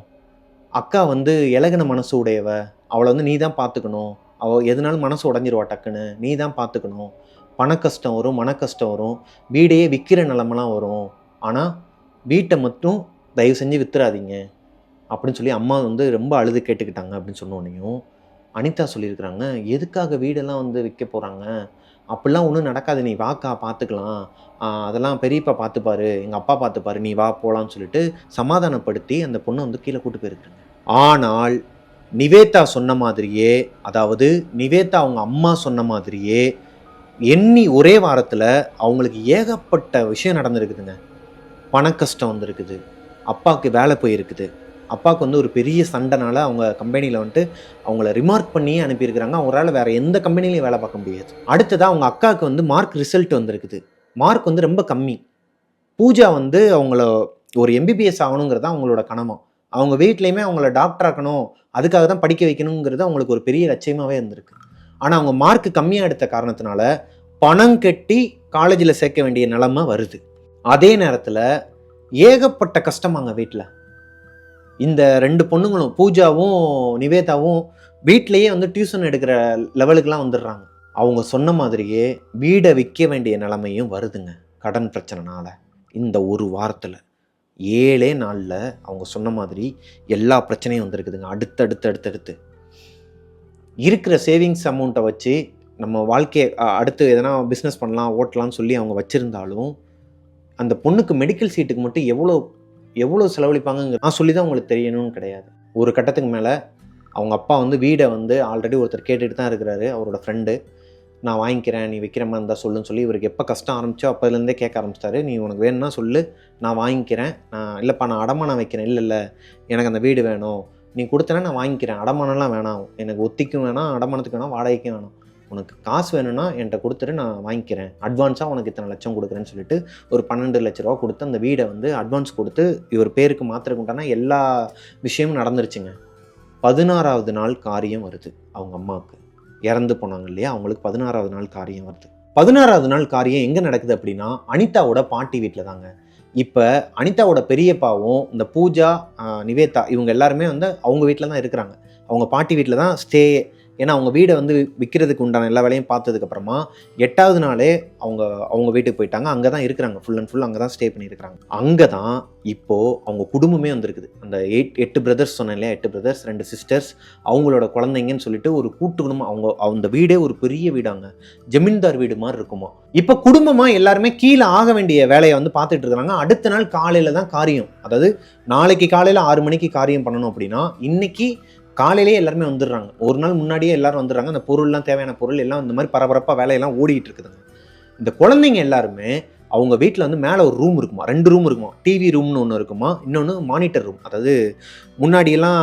அக்கா வந்து இலகின மனசு உடையவ, அவளை வந்து நீ தான் பார்த்துக்கணும், அவள் எதுனாலும் மனசு உடஞ்சிருவா டக்குன்னு. நீ தான் பார்த்துக்கணும். பணக்கஷ்டம் வரும், மனக்கஷ்டம் வரும், வீடையே விற்கிற நிலமெல்லாம் வரும். ஆனால் வீட்டை மட்டும் தயவு செஞ்சு வித்துறாதீங்க அப்படின்னு சொல்லி அம்மா வந்து ரொம்ப அழுது கேட்டுக்கிட்டாங்க அப்படின்னு சொன்னோன்னையும் அனிதா சொல்லியிருக்கிறாங்க, எதுக்காக வீடெல்லாம் வந்து விற்க போகிறாங்க, அப்படிலாம் ஒன்றும் நடக்காது, நீ வாக்கா பார்த்துக்கலாம், அதெல்லாம் பெரியப்பா பார்த்துப்பாரு, எங்கள் அப்பா பார்த்துப்பாரு, நீ வா போகலான்னு சொல்லிட்டு சமாதானப்படுத்தி அந்த பொண்ணை வந்து கீழே கூட்டு போயிருக்காங்க. ஆனால் நிவேதா சொன்ன மாதிரியே, அதாவது நிவேதா அவங்க அம்மா சொன்ன மாதிரியே எண்ணி ஒரே வாரத்தில் அவங்களுக்கு ஏகப்பட்ட விஷயம் நடந்திருக்குதுங்க. பணக்கஷ்டம் வந்திருக்குது, அப்பாவுக்கு வேலை போயிருக்குது, அப்பாவுக்கு வந்து ஒரு பெரிய சண்டைனால அவங்க கம்பெனியில் வந்துட்டு அவங்கள ரிமார்க் பண்ணியே அனுப்பியிருக்கிறாங்க. அவங்களால வேறு எந்த கம்பெனிலையும் வேலை பார்க்க முடியாது. அடுத்ததாக அவங்க அக்காவுக்கு வந்து மார்க் ரிசல்ட் வந்திருக்குது, மார்க் வந்து ரொம்ப கம்மி. பூஜா வந்து அவங்கள ஒரு எம்பிபிஎஸ் ஆகணுங்கிறது அவங்களோட கனவு. அவங்க வீட்லேயுமே அவங்கள டாக்டர் ஆக்கணும், அதுக்காக தான் படிக்க வைக்கணுங்கிறது அவங்களுக்கு ஒரு பெரிய லட்சியமாகவே இருந்திருக்கு. ஆனால் அவங்க மார்க் கம்மியாக எடுத்த காரணத்தினால பணம் கட்டி காலேஜில் சேர்க்க வேண்டிய நிலைமை வருது. அதே நேரத்தில் ஏகப்பட்ட கஷ்டமாங்க வீட்டில். இந்த 2 பொண்ணுங்களும் பூஜாவும் நிவேதாவும் வீட்டிலையே வந்து டியூஷன் எடுக்கிற லெவலுக்கெலாம் வந்துடுறாங்க. அவங்க சொன்ன மாதிரியே வீடை விற்க வேண்டிய நிலைமையும் வருதுங்க கடன் பிரச்சனைனால. இந்த ஒரு வாரத்தில் 7 நாளில் அவங்க சொன்ன மாதிரி எல்லா பிரச்சனையும் வந்திருக்குதுங்க. அடுத்தடுத்து இருக்கிற சேவிங்ஸ் அமௌண்ட்டை வச்சு நம்ம வாழ்க்கையை அடுத்து எதனா பிஸ்னஸ் பண்ணலாம் ஓட்டலாம்னு சொல்லி அவங்க வச்சுருந்தாலும் அந்த பொண்ணுக்கு மெடிக்கல் சீட்டுக்கு மட்டும் எவ்வளோ செலவழிப்பாங்க நான் சொல்லி தான் உங்களுக்கு தெரியணும்னு கிடையாது. ஒரு கட்டத்துக்கு மேலே அவங்க அப்பா வந்து வீடை வந்து ஆல்ரெடி ஒருத்தர் கேட்டுட்டு தான் இருக்கிறாரு, அவரோட ஃப்ரெண்டு. நான் வாங்கிக்கிறேன், நீ விற்கிற மாதிரி இருந்தால் சொல்லுன்னு சொல்லி இவருக்கு எப்போ கஷ்டம் ஆரம்பிச்சோ அப்போதுலேருந்தே கேட்க ஆரம்பிச்சிட்டாரு. நீ உனக்கு வேணும்னா சொல்லு, நான் வாங்கிக்கிறேன், நான் இல்லைப்பா நான் அடமானம் வைக்கிறேன், இல்லை எனக்கு அந்த வீடு வேணும், நீ கொடுத்தனா நான் வாங்கிக்கிறேன், அடமானம்லாம் வேணாம், எனக்கு ஒத்திக்கும் வேணாம், அடமானத்துக்கு வேணாம், வாடகைக்கும் வேணாம், உனக்கு காசு வேணும்னா என்கிட்ட கொடுத்துட்டு நான் வாங்கிக்கிறேன், அட்வான்ஸாக உனக்கு இத்தனை லட்சம் கொடுக்குறேன்னு சொல்லிட்டு ஒரு 12 லட்ச ரூபா கொடுத்து அந்த வீடை வந்து அட்வான்ஸ் கொடுத்து இவர் பேருக்கு மாத்திரக்கு உண்டானா எல்லா விஷயமும் நடந்துருச்சுங்க. 16வது நாள் காரியம் வருது. அவங்க அம்மாவுக்கு இறந்து போனாங்க இல்லையா, அவங்களுக்கு 16வது நாள் காரியம் வருது. 16வது நாள் காரியம் எங்கே நடக்குது அப்படின்னா அனிதாவோட பாட்டி வீட்டில் தாங்க. இப்போ அனிதாவோட பெரியப்பாவும் இந்த பூஜா நிவேதா இவங்க எல்லாருமே வந்து அவங்க வீட்டில் தான் இருக்கிறாங்க. அவங்க பாட்டி வீட்டில் தான் ஸ்டே. ஏன்னா அவங்க வீடை வந்து விற்கிறதுக்கு உண்டான எல்லா வேலையும் பார்த்ததுக்கப்புறமா 8வது நாளே அவங்க வீட்டுக்கு போயிட்டாங்க. அங்கே தான் இருக்கிறாங்க, ஃபுல் அண்ட் ஃபுல் அங்கே தான் ஸ்டே பண்ணியிருக்கிறாங்க. அங்கே தான் இப்போது அவங்க குடும்பமே வந்திருக்குது. அந்த 8 பிரதர்ஸ் சொன்னேன் இல்லையா, 8 பிரதர்ஸ் 2 சிஸ்டர்ஸ் அவங்களோட குழந்தைங்கன்னு சொல்லிட்டு ஒரு கூட்டு குடும்பம். அந்த வீடே ஒரு பெரிய வீடாங்க, ஜமீன்தார் வீடு மாதிரி இருக்குமா. இப்போ குடும்பமாக எல்லாருமே கீழே ஆக வேண்டிய வேலையை வந்து பார்த்துட்டு இருக்கிறாங்க. அடுத்த நாள் காலையில் தான் காரியம். அதாவது நாளைக்கு காலையில் 6 மணிக்கு காரியம் பண்ணணும் அப்படின்னா இன்னைக்கு காலையிலேயே எல்லாருமே வந்துடுறாங்க. ஒரு நாள் முன்னாடியே எல்லாரும் வந்துடுறாங்க. அந்த பொருள்லாம் தேவையான பொருள் எல்லாம் இந்த மாதிரி பரபரப்பாக வேலையெல்லாம் ஓடிட்டு இருக்குதுங்க. இந்த குழந்தைங்க எல்லாருமே அவங்க வீட்டில் வந்து மேலே ஒரு ரூம் இருக்குமா, 2 ரூம் இருக்குமா, டிவி ரூம்னு ஒன்று இருக்குமா, இன்னொன்று மானிட்டர் ரூம். அதாவது முன்னாடியெல்லாம்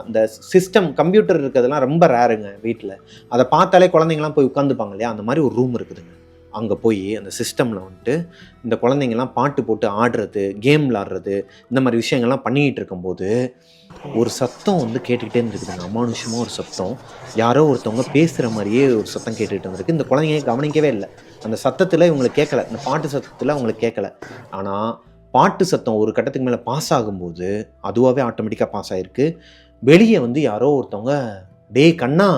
இந்த சிஸ்டம் கம்ப்யூட்டர் இருக்கிறதுலாம் ரொம்ப ரேருங்க வீட்டில். அதை பார்த்தாலே குழந்தைங்கலாம் போய் உட்காந்துப்பாங்க இல்லையா, அந்த மாதிரி ஒரு ரூம் இருக்குதுங்க. அங்கே போய் அந்த சிஸ்டமில் வந்துட்டு இந்த குழந்தைங்கள்லாம் பாட்டு போட்டு ஆடுறது, கேம் விளாடுறது, இந்த மாதிரி விஷயங்கள்லாம் பண்ணிக்கிட்டு இருக்கும்போது ஒரு சத்தம் வந்து கேட்டுக்கிட்டே இருந்துருக்குதுங்க. அமானுஷமாக ஒரு சத்தம், யாரோ ஒருத்தவங்க பேசுகிற மாதிரியே ஒரு சத்தம் கேட்டுக்கிட்டு இருந்திருக்கு. இந்த குழந்தைங்க கவனிக்கவே இல்லை. அந்த சத்தத்தில் இவங்களுக்கு கேட்கல, இந்த பாட்டு சத்தத்தில் அவங்களுக்கு கேட்கல. ஆனால் பாட்டு சத்தம் ஒரு கட்டத்துக்கு மேலே பாஸ் ஆகும்போது அதுவாகவே ஆட்டோமேட்டிக்காக பாஸ் ஆகிருக்கு. வெளியே வந்து யாரோ ஒருத்தவங்க, டேய் கண்ணா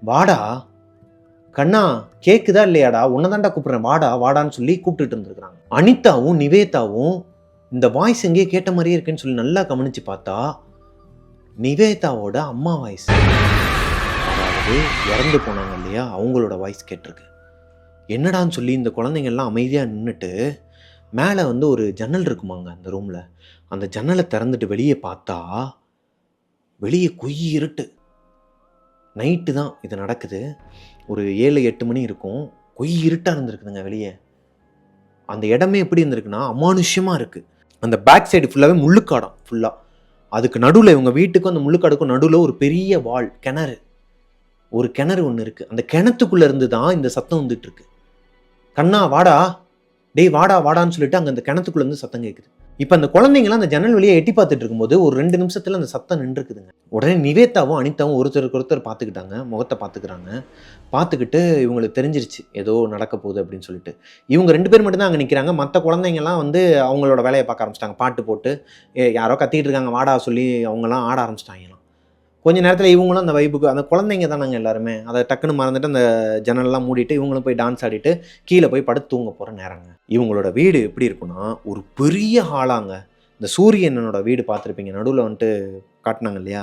வாடா, கண்ணா கேக்குதா இல்லையாடா, உன்னதாண்டா கூப்பிடுறேன், வாடா வாடான்னு சொல்லி கூப்பிட்டுட்டு இருந்திருக்கிறாங்க. அனிதாவும் நிவேதாவும் இந்த வாய்ஸ் எங்கேயே கேட்ட மாதிரியே இருக்குன்னு சொல்லி நல்லா கவனிச்சு பார்த்தா நிவேதாவோட அம்மா வாய்ஸ், அதாவது இறந்து போனாங்க இல்லையா அவங்களோட வாய்ஸ் கேட்டிருக்கு. என்னடான்னு சொல்லி இந்த குழந்தைங்க எல்லாம் அமைதியாக நின்றுட்டு மேலே வந்து ஒரு ஜன்னல் இருக்குமாங்க அந்த ரூமில், அந்த ஜன்னலை திறந்துட்டு வெளியே பார்த்தா வெளியே கொய் இருட்டு. நைட்டு தான் இது நடக்குது, ஒரு 7-8 மணி இருக்கும். கொய் இருட்டாக இருந்திருக்குதுங்க வெளியே. அந்த இடமே எப்படி இருந்திருக்குன்னா அமானுஷ்யமாக இருக்குது. அந்த பேக் சைடு ஃபுல்லாகவே முள்ளுக்காடம் ஃபுல்லாக. அதுக்கு நடுவில் இவங்க வீட்டுக்கும் அந்த முள்ளுக்காடுக்கும் நடுவில் ஒரு பெரிய வால், ஒரு கிணறு ஒன்று இருக்குது. அந்த கிணத்துக்குள்ளே இருந்து தான் இந்த சத்தம் வந்துட்டுருக்கு. கண்ணா வாடா, டேய் வாடா வாடான்னு சொல்லிட்டு அங்கே அந்த கிணத்துக்குள்ளேருந்து சத்தம் கேட்குது. இப்போ அந்த குழந்தைங்களாம் அந்த ஜன்னல் வழியாக எட்டி பார்த்துட்டு இருக்கும்போது ஒரு 2 நிமிஷத்தில் அந்த சத்தம் நின்றுக்குதுங்க. உடனே நிவேதாவும் அனிதாவும் ஒருத்தருக்கு பார்த்துக்கிட்டாங்க, முகத்தை பார்த்துக்கிறாங்க. பார்த்துக்கிட்டு இவங்களுக்கு தெரிஞ்சிருச்சு ஏதோ நடக்க போகுது அப்படின்னு சொல்லிட்டு. இவங்க 2 பேர் மட்டும்தான் அங்கே நிற்கிறாங்க. மற்ற குழந்தைங்கலாம் வந்து அவங்களோட வேலையை பார்க்க ஆரம்பிச்சிட்டாங்க. பாட்டு போட்டு யாரோ கத்திக்கிட்டு இருக்காங்க வாடா சொல்லி அவங்களாம் ஆட ஆரம்பிச்சிட்டாங்களாம். கொஞ்ச நேரத்தில் இவங்களும் அந்த வைப்புக்கு, அந்த குழந்தைங்க தானங்க எல்லாருமே, அதை டக்குன்னு மறந்துட்டு அந்த ஜன்னல்லாம் மூடிட்டு இவங்களும் போய் டான்ஸ் ஆடிட்டு கீழே போய் படுத்து தூங்க போகிற நேரங்க. இவங்களோட வீடு எப்படி இருக்குன்னா, ஒரு பெரிய ஹாலாங்க. இந்த சூரியனோட வீடு பார்த்துருப்பீங்க, நடுவில் வந்துட்டு காட்டினாங்க இல்லையா,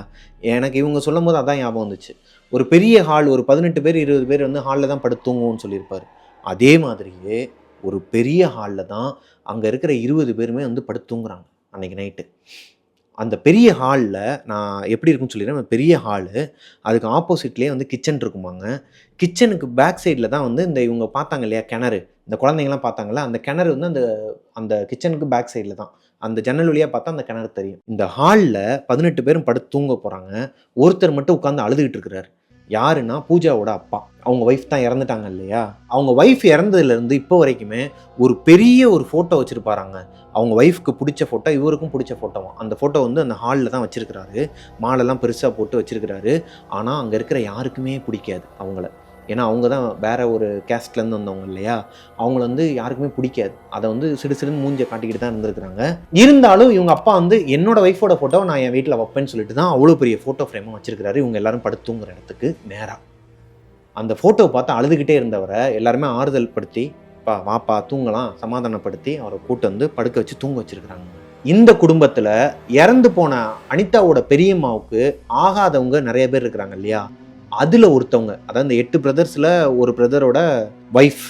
எனக்கு இவங்க சொல்லும் போது அதான் ஞாபகம் வந்துச்சு. ஒரு பெரிய ஹால், ஒரு 18 பேர் 20 பேர் வந்து ஹாலில் தான் படுத்து தூங்குவோம்னு சொல்லியிருப்பார். அதே மாதிரியே ஒரு பெரிய ஹாலில் தான் அங்கே இருக்கிற 20 பேருமே வந்து படுத்து தூங்குறாங்க அன்றைக்கி நைட்டு. அந்த பெரிய ஹாலில் நான் எப்படி இருக்குன்னு சொல்லிடுறேன். பெரிய ஹாலு, அதுக்கு ஆப்போசிட்லேயே வந்து கிச்சன் இருக்குமாங்க. கிச்சனுக்கு பேக் சைடில் தான் வந்து இந்த இவங்க பார்த்தாங்க இல்லையா கிணறு, இந்த குழந்தைங்களாம் பார்த்தாங்கல்ல, அந்த கிணறு வந்து அந்த அந்த கிச்சனுக்கு பேக் சைடில் தான். அந்த ஜன்னல் வழியாக பார்த்தா அந்த கிணறு தெரியும். இந்த ஹாலில் 18 பேரும் படுத்து தூங்க போகிறாங்க. ஒருத்தர் மட்டும் உட்காந்து அழுதுகிட்டு இருக்கிறார். யாருன்னா பூஜாவோட அப்பா. அவங்க ஒய்ஃப் தான் இறந்துட்டாங்க இல்லையா, அவங்க ஒய்ஃப் இறந்ததுலேருந்து இப்போ வரைக்குமே ஒரு பெரிய ஒரு ஃபோட்டோ வச்சுருப்பாராங்க. அவங்க ஒய்ஃப்க்கு பிடிச்ச ஃபோட்டோ, இவருக்கும் பிடிச்ச ஃபோட்டோவாம். அந்த ஃபோட்டோ வந்து அந்த ஹாலில் தான் வச்சுருக்கிறாரு. மாலெல்லாம் பெருசாக போட்டு வச்சுருக்கிறாரு. ஆனால் அங்கே இருக்கிற யாருக்குமே பிடிக்காது அவங்கள. ஏன்னா அவங்க தான் வேறு ஒரு கேஸ்ட்லேருந்து வந்தவங்க இல்லையா, அவங்கள வந்து யாருக்குமே பிடிக்காது. அதை வந்து சிடுன்னு மூஞ்சை காட்டிக்கிட்டு தான் இருந்திருக்கிறாங்க. இருந்தாலும் இவங்க அப்பா வந்து என்னோட ஒய்ஃபோட ஃபோட்டோவை நான் என் வீட்டில் வைப்பேன்னு சொல்லிட்டு தான் அவ்வளோ பெரிய ஃபோட்டோ ஃப்ரேமாக வச்சுருக்கிறாரு. இவங்க எல்லாரும் படுத்து தூங்குற இடத்துக்கு நேராக. அந்த ஃபோட்டோவை பார்த்து அழுதுகிட்டே இருந்தவரை எல்லாருமே ஆறுதல் படுத்தி, பா வாப்பா தூங்கலாம், சமாதானப்படுத்தி அவரை கூட்டு வந்து படுக்க வச்சு தூங்க வச்சுருக்கிறாங்க. இந்த குடும்பத்தில் இறந்து போன அனிதாவோட பெரியம்மாவுக்கு ஆகாதவங்க நிறைய பேர் இருக்கிறாங்க இல்லையா, அதில் ஒருத்தவங்க, அதாவது இந்த 8 பிரதர்ஸில் ஒரு பிரதரோட ஒய்ஃப்,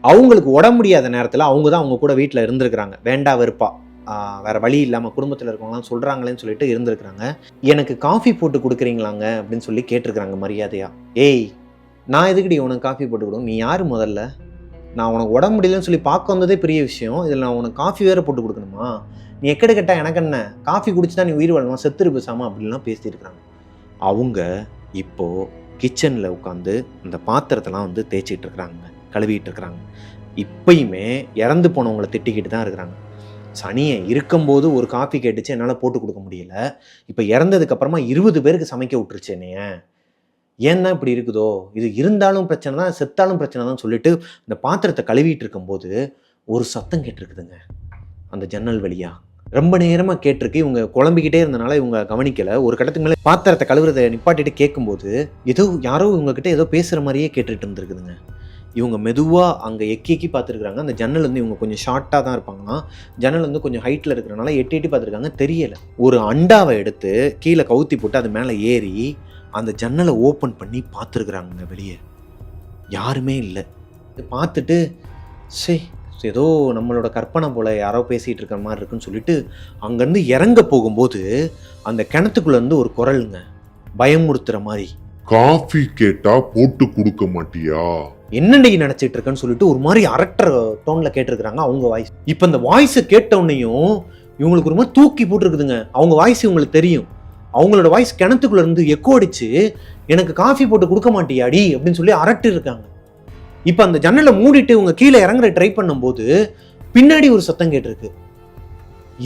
அவங்களுக்கு உடம்பு முடியாத நேரத்தில் அவங்க தான் அவங்க கூட வீட்டில் இருந்திருக்கிறாங்க. வேண்டா வெறுப்பா, வேறு வழி இல்லாமல் குடும்பத்தில் இருக்கவங்களாம் சொல்கிறாங்களேன்னு சொல்லிட்டு இருந்திருக்கிறாங்க. எனக்கு காஃபி போட்டு கொடுக்குறீங்களாங்க அப்படின்னு சொல்லி கேட்டிருக்கிறாங்க மரியாதையா. ஏய், நான் எதுக்குடி உனக்கு காஃபி போட்டு கொடுங்க, நீ யார் முதல்ல, நான் உனக்கு உடம்பு முடியலன்னு சொல்லி பார்க்க வந்ததே பெரிய விஷயம், இதில் நான் உனக்கு காஃபி வேறு போட்டு கொடுக்கணுமா, நீ எக்கடு கேட்டால் எனக்கு என்ன, காஃபி குடிச்சுதான் நீ உயிர் வாழணுமா, செத்துரு பேசாமல் அப்படின்லாம் பேசியிருக்கிறாங்க. அவங்க இப்போது கிச்சனில் உட்காந்து இந்த பாத்திரத்தெல்லாம் வந்து தேய்ச்சிட்டு இருக்கிறாங்க, கழுவிட்டு இருக்கிறாங்க. இப்பயுமே இறந்து போனவங்களை திட்டிக்கிட்டு தான் இருக்கிறாங்க. சனியை இருக்கும்போது ஒரு காஃபி கேட்டுச்சு, என்னால் போட்டு கொடுக்க முடியல, இப்போ இறந்ததுக்கப்புறமா 20 பேருக்கு சமைக்க விட்டுருச்சு என்னைய, ஏன் தான் இப்படி இருக்குதோ, இது இருந்தாலும் பிரச்சனை தான், செத்தாலும் பிரச்சனை தான் சொல்லிட்டு இந்த பாத்திரத்தை கழுவிட்டு இருக்கும்போது ஒரு சத்தம் கேட்டிருக்குதுங்க அந்த ஜன்னல் வழியாக. ரொம்ப நேரமாக கேட்டிருக்கு. இவங்க குழம்பிக்கிட்டே இருந்தனால இவங்க கவனிக்கலை. ஒரு கட்டத்துக்கு மேலே பாத்திரத்தை கழுவுறதை நிப்பாட்டிட்டு கேட்கும்போது ஏதோ யாரோ இவங்ககிட்ட ஏதோ பேசுகிற மாதிரியே கேட்டுட்டு இருந்திருக்குதுங்க. இவங்க மெதுவாக அங்கே எக்கி பார்த்துருக்குறாங்க. அந்த ஜன்னல் வந்து இவங்க கொஞ்சம் ஷார்ட்டாக தான் இருப்பாங்கன்னா, ஜன்னல் வந்து கொஞ்சம் ஹைட்டில் இருக்கிறனால எட்டி பார்த்துருக்காங்க, தெரியலை. ஒரு அண்டாவை எடுத்து கீழே கவுத்தி போட்டு அது மேலே ஏறி அந்த ஜன்னலை ஓப்பன் பண்ணி பார்த்துருக்குறாங்க. வெளியே யாருமே இல்லை. பார்த்துட்டு சரி ஏதோ நம்மளோட கற்பனை போல் யாரோ பேசிகிட்டு இருக்கிற மாதிரி இருக்குன்னு சொல்லிட்டு அங்கேருந்து இறங்க போகும்போது அந்த கிணத்துக்குள்ளேருந்து ஒரு குரலுங்க, பயமுறுத்துகிற மாதிரி, காஃபி கேட்டா போட்டு கொடுக்க மாட்டியா, என்னடி நினச்சிட்டு இருக்கேன்னு சொல்லிட்டு ஒரு மாதிரி அரட்டுற டோனில் கேட்டிருக்கிறாங்க அவங்க வாய்ஸ். இப்போ அந்த வாய்ஸை கேட்டவுடனேயும் இவங்களுக்கு ஒரு மாதிரி தூக்கி போட்டுருக்குதுங்க. அவங்க வாய்ஸ் இவங்களுக்கு தெரியும். அவங்களோட வாய்ஸ் கிணத்துக்குள்ளேருந்து எக்கோ அடிச்சு, எனக்கு காஃபி போட்டு கொடுக்க மாட்டியாடி அப்படின்னு சொல்லி அரட்டு இருக்காங்க. இப்போ அந்த ஜன்னலை மூடிட்டு இவங்க கீழே இறங்குற ட்ரை பண்ணும்போது பின்னாடி ஒரு சத்தம் கேட்டிருக்கு.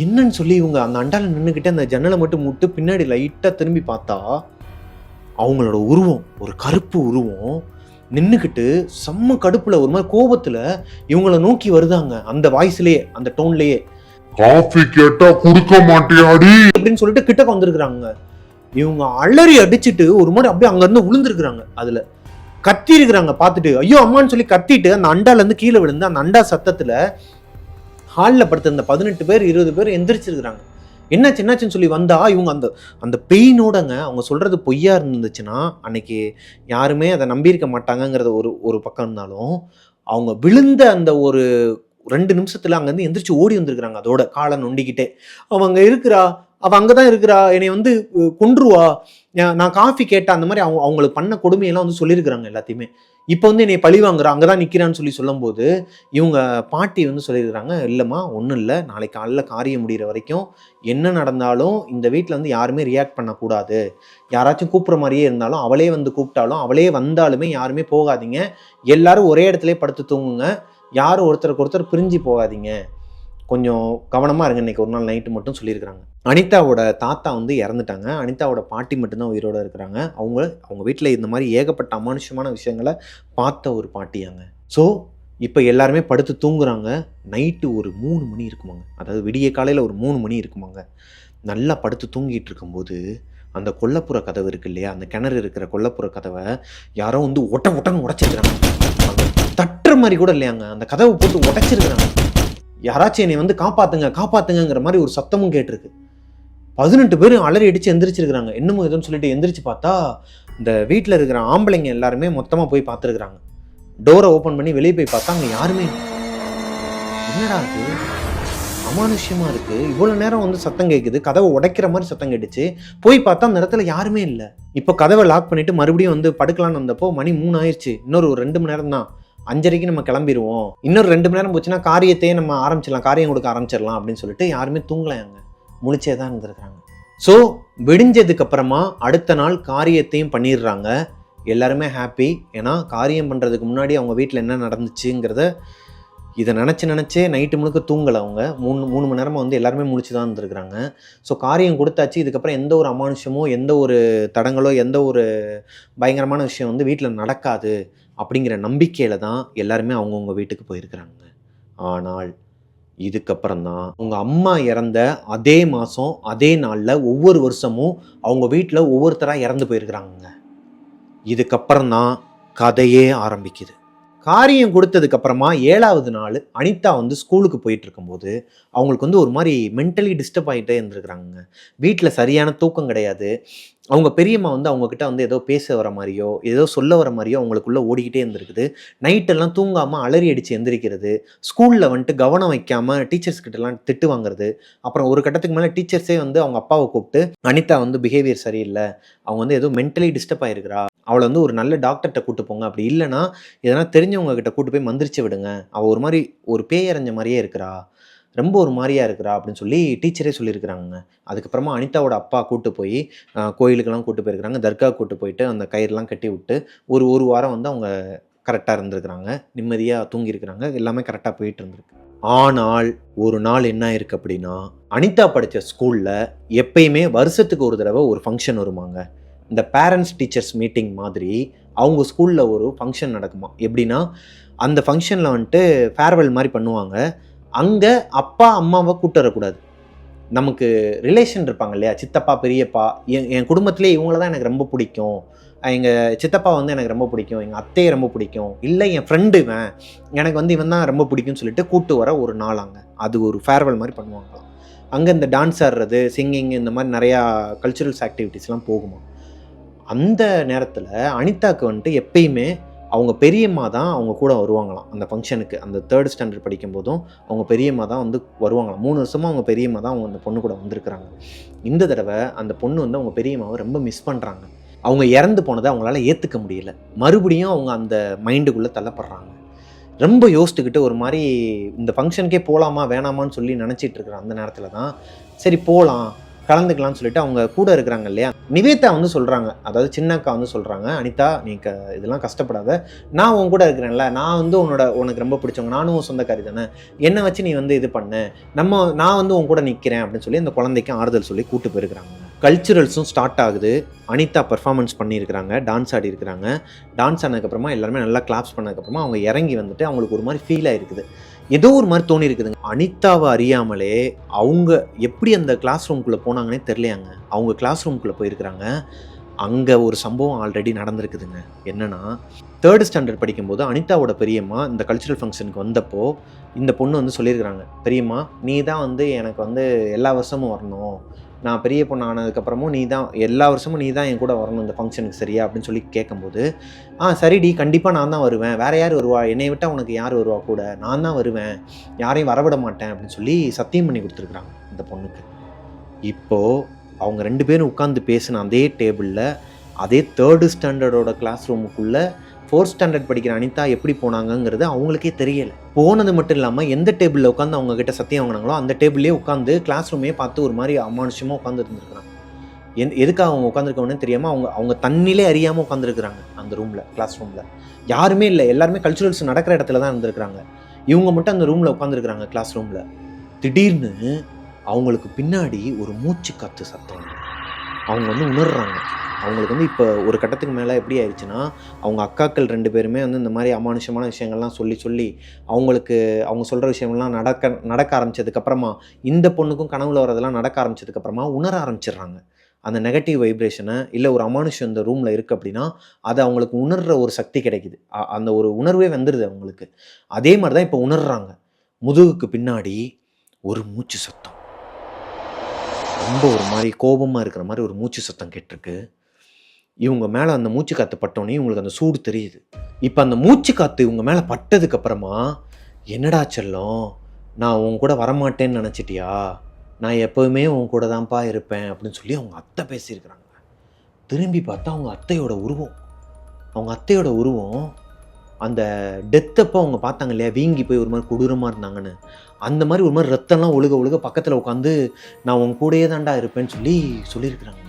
என்னன்னு சொல்லி இவங்க அந்த அண்டால நின்றுக்கிட்டு அந்த ஜன்னலை மட்டும் மூட்டு பின்னாடி லைட்டாக திரும்பி பார்த்தா அவங்களோட உருவம், ஒரு கருப்பு உருவம் நின்றுக்கிட்டு செம்ம கடுப்புல ஒரு மாதிரி கோபத்தில் இவங்களை நோக்கி வருதாங்க. அந்த வாய்ஸ்லேயே, அந்த டோன்லேயே, காஃபி கேட்டா கொடுக்க மாட்டியாடி அப்படின்னு சொல்லிட்டு கிட்டக்க வந்திருக்கிறாங்க. இவங்க அலறி அடிச்சுட்டு ஒரு மாதிரி அப்படியே அங்கேருந்து விழுந்துருக்குறாங்க. அதில் கத்தி இருக்கிறாங்க. பார்த்துட்டு ஐயோ அம்மான்னு சொல்லி கத்திட்டு அந்த அண்டாலேருந்து கீழே விழுந்து அந்த அண்டா சத்தத்தில் ஹாலில் படுத்திருந்த 18 பேர் 20 பேர் எந்திரிச்சிருக்கிறாங்க. என்னாச்சுன்னு சொல்லி வந்தா இவங்க அந்த அந்த பெயினோடங்க, அவங்க சொல்கிறது பொய்யா இருந்துச்சுன்னா அன்னைக்கு யாருமே அதை நம்பியிருக்க மாட்டாங்கங்கிறத ஒரு பக்கம் இருந்தாலும், அவங்க விழுந்த அந்த ஒரு 2 நிமிஷத்தில் அங்கேருந்து எந்திரிச்சு ஓடி வந்திருக்கிறாங்க. அதோட காலை நொண்டிக்கிட்டே, அவங்க இருக்கிறா, அவள் அங்கே தான் இருக்கிறா, என்னை வந்து கொன்றுவா, நான் காஃபி கேட்டேன், அந்த மாதிரி அவங்களுக்கு பண்ண கொடுமையெல்லாம் வந்து சொல்லியிருக்கிறாங்க எல்லாத்தையுமே. இப்போ வந்து என்னை பழி வாங்குறா, அங்கே தான் நிற்கிறான்னு சொல்லும்போது இவங்க பாட்டி வந்து சொல்லியிருக்கிறாங்க, இல்லைம்மா ஒன்றும் இல்லை, நாளைக்கு காலைல காரியம் முடிகிற வரைக்கும் என்ன நடந்தாலும் இந்த வீட்டில் வந்து யாருமே ரியாக்ட் பண்ணக்கூடாது, யாராச்சும் கூப்பிட்ற மாதிரியே இருந்தாலும் அவளே வந்து கூப்பிட்டாலும் அவளே வந்தாலுமே யாருமே போகாதீங்க, எல்லாரும் ஒரே இடத்துல படுத்து தூங்குங்க, யாரும் ஒருத்தருக்கு ஒருத்தர் பிரிஞ்சு போகாதீங்க, கொஞ்சம் கவனமாக இருங்க இன்றைக்கி ஒரு நாள் நைட்டு மட்டும் சொல்லியிருக்கிறாங்க. அனிதாவோட தாத்தா வந்து இறந்துட்டாங்க. அனிதாவோட பாட்டி மட்டும்தான் உயிரோடு இருக்கிறாங்க. அவங்க வீட்டில் இந்த மாதிரி ஏகப்பட்ட அமானுஷமான விஷயங்களை பார்த்த ஒரு பாட்டியாங்க. ஸோ இப்போ எல்லாருமே படுத்து தூங்குறாங்க. நைட்டு ஒரு 3 மணி இருக்குமாங்க, அதாவது விடிய காலையில் ஒரு 3 மணி இருக்குமாங்க. நல்லா படுத்து தூங்கிட்டு இருக்கும்போது அந்த கொல்லப்புற கதவு இருக்கு இல்லையா, அந்த கிணறு இருக்கிற கொல்லப்புற கதவை யாரோ வந்து ஒட்டன்னு உடைச்சிருக்கிறாங்க. தட்டுற மாதிரி கூட இல்லையாங்க, அந்த கதவை போட்டு உடைச்சிருக்கிறாங்க. யாராச்சும் என்னை வந்து காப்பாத்துங்கிற மாதிரி ஒரு சத்தமும் கேட்டிருக்கு. 18 பேரும் அலறி அடிச்சு எந்திரிச்சிருக்கிறாங்க. என்னமோ எதுன்னு சொல்லிட்டு எந்திரிச்சு பார்த்தா இந்த வீட்டில் இருக்கிற ஆம்பளைங்க எல்லாருமே மொத்தமாக போய் பார்த்துருக்குறாங்க. டோரை ஓப்பன் பண்ணி வெளியே போய் பார்த்தா அங்கே யாருமே இல்லை. என்னடா அது அமானுஷ்யமா இருக்கு, இவ்வளோ நேரம் வந்து சத்தம் கேட்குது, கதவை உடைக்கிற மாதிரி சத்தம் கேட்டுச்சு, போய் பார்த்தா அந்த இடத்துல யாருமே இல்லை. இப்போ கதவை லாக் பண்ணிட்டு மறுபடியும் வந்து படுக்கலான்னு வந்தப்போ மணி 3 ஆயிடுச்சு. இன்னொரு 2 மணி நேரம் தான், 5:30க்கு நம்ம கிளம்பிடுவோம், இன்னொரு 2 மணி நேரம் போச்சுன்னா காரியத்தையே நம்ம ஆரம்பிச்சிடலாம், காரியம் கொடுக்க ஆரம்பிச்சிடலாம் அப்படின்னு சொல்லிட்டு யாருமே தூங்கலையாங்க, முழிச்சே தான் இருந்திருக்கிறாங்க. ஸோ விடிஞ்சதுக்கு அப்புறமா அடுத்த நாள் காரியத்தையும் பண்ணிடுறாங்க. எல்லாருமே ஹாப்பி. ஏன்னா காரியம் பண்ணுறதுக்கு முன்னாடி அவங்க வீட்டில் என்ன நடந்துச்சுங்கிறத இதை நினச்சே நைட்டு முழுக்க தூங்கலை. அவங்க 3 மணி நேரமாக வந்து எல்லாருமே முழிச்சு தான் இருந்திருக்கிறாங்க. ஸோ காரியம் கொடுத்தாச்சு. இதுக்கப்புறம் எந்த ஒரு அமானுஷமோ எந்த ஒரு தடங்களோ எந்த ஒரு பயங்கரமான விஷயம் வந்து வீட்டில் நடக்காது அப்படிங்கிற நம்பிக்கையில் தான் எல்லாருமே அவங்கவுங்க வீட்டுக்கு போயிருக்கிறாங்க. ஆனால் இதுக்கப்புறம் தான் உங்கள் அம்மா இறந்த அதே மாதம் அதே நாளில் ஒவ்வொரு வருஷமும் அவங்க வீட்டில் ஒவ்வொருத்தராக இறந்து போயிருக்கிறாங்க. இதுக்கப்புறம் தான் கதையே ஆரம்பிக்குது. காரியம் கொடுத்ததுக்கப்புறமா 7வது நாள் அனிதா வந்து ஸ்கூலுக்கு போயிட்டு இருக்கும்போது அவங்களுக்கு வந்து ஒரு மாதிரி மென்டலி டிஸ்டர்ப் ஆகிட்டே இருந்திருக்கிறாங்க. வீட்டில் சரியான தூக்கம் கிடையாது. அவங்க பெரியம்மா வந்து அவங்கக்கிட்ட வந்து ஏதோ பேச வர மாதிரியோ ஏதோ சொல்ல வர மாதிரியோ அவங்களுக்குள்ளே ஓடிக்கிட்டே இருந்திருக்குது. நைட்டெல்லாம் தூங்காமல் அலறி அடித்து எந்திரிக்கிறது, ஸ்கூலில் வந்துட்டு கவனம் வைக்காமல் டீச்சர்ஸ்கிட்டலாம் திட்டு வாங்குறது. அப்புறம் ஒரு கட்டத்துக்கு மேலே டீச்சர்ஸே வந்து அவங்க அப்பாவை கூப்பிட்டு அனிதா வந்து பிஹேவியர் சரியில்லை, அவங்க வந்து ஏதோ மென்டலி டிஸ்டர்ப் ஆகிருக்கிறா, அவளை வந்து ஒரு நல்ல டாக்டர்கிட்ட கூட்டு போங்க, அப்படி இல்லைனா எதனா தெரிஞ்சவங்க கிட்ட கூட்டு போய் மந்திரிச்சு விடுங்க, அவள் ஒரு மாதிரி ஒரு பேய் அரைஞ்ச மாதிரியே இருக்கிறா, ரொம்ப ஒரு மாதிரியா இருக்கிறா அப்படின்னு சொல்லி டீச்சரே சொல்லியிருக்கிறாங்க. அதுக்கப்புறமா அனிதாவோட அப்பா கூட்டு போய் கோயிலுக்கெல்லாம் கூட்டு போயிருக்கிறாங்க. தர்கா கூட்டு போயிட்டு அந்த கயிறுலாம் கட்டி விட்டு ஒரு வாரம் வந்து அவங்க கரெக்டாக இருந்திருக்கிறாங்க, நிம்மதியாக தூங்கியிருக்கிறாங்க, எல்லாமே கரெக்டாக போயிட்டு இருந்திருக்கு. ஆனால் ஒரு நாள் என்ன ஆயிருக்கு அப்படின்னா, அனிதா படித்த ஸ்கூலில் எப்பயுமே வருஷத்துக்கு ஒரு தடவை ஒரு ஃபங்க்ஷன் வருமாங்க. இந்த பேரண்ட்ஸ் டீச்சர்ஸ் மீட்டிங் மாதிரி அவங்க ஸ்கூலில் ஒரு ஃபங்க்ஷன் நடக்குமா. எப்படின்னா அந்த ஃபங்க்ஷனில் வந்துட்டு ஃபேர்வெல் மாதிரி பண்ணுவாங்க. அங்கே அப்பா அம்மாவை கூட்டு வரக்கூடாது. நமக்கு ரிலேஷன் இருப்பாங்க இல்லையா, சித்தப்பா பெரியப்பா, என் குடும்பத்திலே இவங்கள தான் எனக்கு ரொம்ப பிடிக்கும், எங்கள் சித்தப்பா வந்து எனக்கு ரொம்ப பிடிக்கும், எங்கள் அத்தையை ரொம்ப பிடிக்கும், இல்லை என் ஃப்ரெண்டு இவன், எனக்கு வந்து இவன் தான் ரொம்ப பிடிக்கும்னு சொல்லிட்டு கூட்டு வர ஒரு நாளாங்க. அது ஒரு ஃபேர்வெல் மாதிரி பண்ணுவாங்களாம். அங்கே இந்த டான்ஸ் ஆடுறது, சிங்கிங், இந்த மாதிரி நிறையா கல்ச்சுரல்ஸ் ஆக்டிவிட்டீஸ்லாம் போகுமா. அந்த நேரத்தில் அனிதாவுக்கு வந்துட்டு எப்பயுமே அவங்க பெரியம்மா தான் அவங்க கூட வருவாங்களாம் அந்த ஃபங்க்ஷனுக்கு. அந்த 3rd ஸ்டாண்டர்ட் படிக்கும்போதும் அவங்க பெரியம்மா தான் வந்து வருவாங்களாம். 3 வருஷமாக அவங்க பெரியம்மா தான் அவங்க அந்த பொண்ணு கூட வந்திருக்கிறாங்க. இந்த தடவை அந்த பொண்ணு வந்து அவங்க பெரியம்மாவை ரொம்ப மிஸ் பண்ணுறாங்க. அவங்க இறந்து போனதை அவங்களால ஏற்றுக்க முடியல. மறுபடியும் அவங்க அந்த மைண்டுக்குள்ளே தள்ளப்படுறாங்க. ரொம்ப யோசிச்சுக்கிட்டு ஒரு மாதிரி இந்த ஃபங்க்ஷனுக்கே போகலாமா வேணாமான்னு சொல்லி நினச்சிட்டு இருக்கிற அந்த நேரத்தில் தான் சரி போகலாம் கலந்துக்கலாம்னு சொல்லிட்டு அவங்க கூட இருக்கிறாங்க இல்லையா, நிவேதா வந்து சொல்கிறாங்க, அதாவது சின்ன அக்கா வந்து சொல்கிறாங்க, அனிதா நீ இதெல்லாம் கஷ்டப்படாத, நான் உன் கூட இருக்கிறேன்ல, நான் வந்து உனக்கு ரொம்ப பிடிச்சவங்க, நானும் சொந்தக்காரி தானே, என்னை வச்சு நீ வந்து இது பண்ணு, நான் வந்து உன் கூட நிற்கிறேன் அப்படின்னு சொல்லி அந்த குழந்தைக்கு ஆறுதல் சொல்லி கூட்டு போயிருக்கிறாங்க. கல்ச்சுரல்ஸும் ஸ்டார்ட் ஆகுது. அனிதா பெர்ஃபார்மன்ஸ் பண்ணியிருக்கிறாங்க, டான்ஸ் ஆடி இருக்கிறாங்க. டான்ஸ் ஆனதுக்கப்புறமா எல்லாருமே நல்லா கிளாப்ஸ் பண்ணதுக்கப்புறமா அவங்க இறங்கி வந்துட்டு அவங்களுக்கு ஒரு மாதிரி ஃபீல் ஆகிருக்குது, ஏதோ ஒரு மாதிரி தோணி இருக்குதுங்க. அனிதாவை அறியாமலே அவங்க எப்படி அந்த கிளாஸ் ரூம்குள்ளே போனாங்கன்னே தெரியலையாங்க. அவங்க கிளாஸ் ரூம்குள்ளே போயிருக்கிறாங்க. அங்கே ஒரு சம்பவம் ஆல்ரெடி நடந்திருக்குதுங்க. என்னன்னா 3rd ஸ்டாண்டர்ட் படிக்கும்போது அனிதாவோட பெரியம்மா இந்த கல்ச்சுரல் ஃபங்க்ஷனுக்கு வந்தப்போ இந்த பொண்ணு வந்து சொல்லியிருக்கிறாங்க, பெரியம்மா நீ தான் வந்து எனக்கு வந்து எல்லா வருஷமும் வரணும், நான் பெரிய பொண்ணு ஆனதுக்கப்புறமும் நீ தான் எல்லா வருஷமும் நீ தான் என் கூட வரணும் இந்த ஃபங்க்ஷனுக்கு, சரியா அப்படின்னு சொல்லி கேட்கும்போது சரிடி கண்டிப்பாக நான் தான் வருவேன், வேறு யார் வருவா, என்னை விட்டால் உனக்கு யார் வருவா கூட, நான் தான் வருவேன், யாரையும் வரவிட மாட்டேன் அப்படின்னு சொல்லி சத்தியம் பண்ணி கொடுத்துருக்குறாங்க இந்த பொண்ணுக்கு. இப்போது அவங்க 2 பேரும் உட்காந்து பேசின அதே டேபிளில் அதே 3rd ஸ்டாண்டர்டோட கிளாஸ் ரூமுக்குள்ளே 4th ஸ்டாண்டர்ட் படிக்கிற அனிதா எப்படி போனாங்கங்கிறது அவங்களுக்கே தெரியலை. போனது மட்டும் இல்லாமல் எந்த டேபிளில் உட்காந்து அவங்க கிட்ட சத்தியம் வாங்கினாங்களோ அந்த டேபிள்லேயே உட்காந்து கிளாஸ் ரூமே பார்த்து ஒரு மாதிரி அமானுஷமாக உட்காந்து இருந்துருக்குறாங்க. எதுக்காக அவங்க உட்காந்துருக்கோன்னு தெரியாமல் அவங்க தண்ணிலே அறியாமல் உட்காந்துருக்குறாங்க அந்த ரூமில், கிளாஸ் ரூமில் யாருமே இல்லை, எல்லாருமே கல்ச்சுரல்ஸ் நடக்கிற இடத்துல தான் இருந்திருக்கிறாங்க. இவங்க மட்டும் அந்த ரூமில் உட்காந்துருக்குறாங்க கிளாஸ் ரூமில். திடீர்னு அவங்களுக்கு பின்னாடி ஒரு மூச்சு காத்து சத்தம் அவங்க வந்து உணர்றாங்க. அவங்களுக்கு வந்து இப்போ ஒரு கட்டத்துக்கு மேலே எப்படி ஆயிடுச்சுன்னா, அவங்க அக்காக்கள் 2 பேருமே வந்து இந்த மாதிரி அமானுஷமான விஷயங்கள்லாம் சொல்லி அவங்களுக்கு அவங்க சொல்கிற விஷயங்கள்லாம் நடக்க ஆரம்பித்ததுக்கப்புறமா இந்த பொண்ணுக்கும் கனவுல வரதெல்லாம் நடக்க ஆரம்பித்ததுக்கப்புறமா உணர ஆரம்பிச்சிடுறாங்க. அந்த நெகட்டிவ் வைப்ரேஷனை இல்லை ஒரு அமானுஷம் இந்த ரூமில் இருக்குது அப்படின்னா அது அவங்களுக்கு உணர்கிற ஒரு சக்தி கிடைக்குது. அந்த ஒரு உணர்வே வந்துடுது அவங்களுக்கு. அதே மாதிரி தான் இப்போ உணர்றாங்க. முதுகுக்கு பின்னாடி ஒரு மூச்சு சத்தம், ரொம்ப ஒரு மாதிரி கோபமாக இருக்கிற மாதிரி ஒரு மூச்சு சத்தம் கேட்டிருக்கு. இவங்க மேலே அந்த மூச்சு காற்று பட்டோன்னே இவங்களுக்கு அந்த சூடு தெரியுது. இப்போ அந்த மூச்சு காற்று இவங்க மேலே பட்டதுக்கு அப்புறமா, என்னடா செல்லம், நான் உன் கூட வரமாட்டேன்னு நினச்சிட்டியா, நான் எப்போவுமே உன் கூட தான்ப்பா இருப்பேன் அப்படின்னு சொல்லி அவங்க அத்தை பேசியிருக்கிறாங்க. திரும்பி பார்த்தா அவங்க அத்தையோட உருவம் அந்த டெத்தப்போ அவங்க பார்த்தாங்க இல்லையா, வீங்கி போய் ஒரு மாதிரி கொடூரமாக இருந்தாங்கன்னு, அந்த மாதிரி ஒரு மாதிரி ரத்தம்லாம் ஒழுக பக்கத்தில் உட்காந்து நான் உன் கூடயே தாண்டா இருப்பேன்னு சொல்லியிருக்கிறாங்க.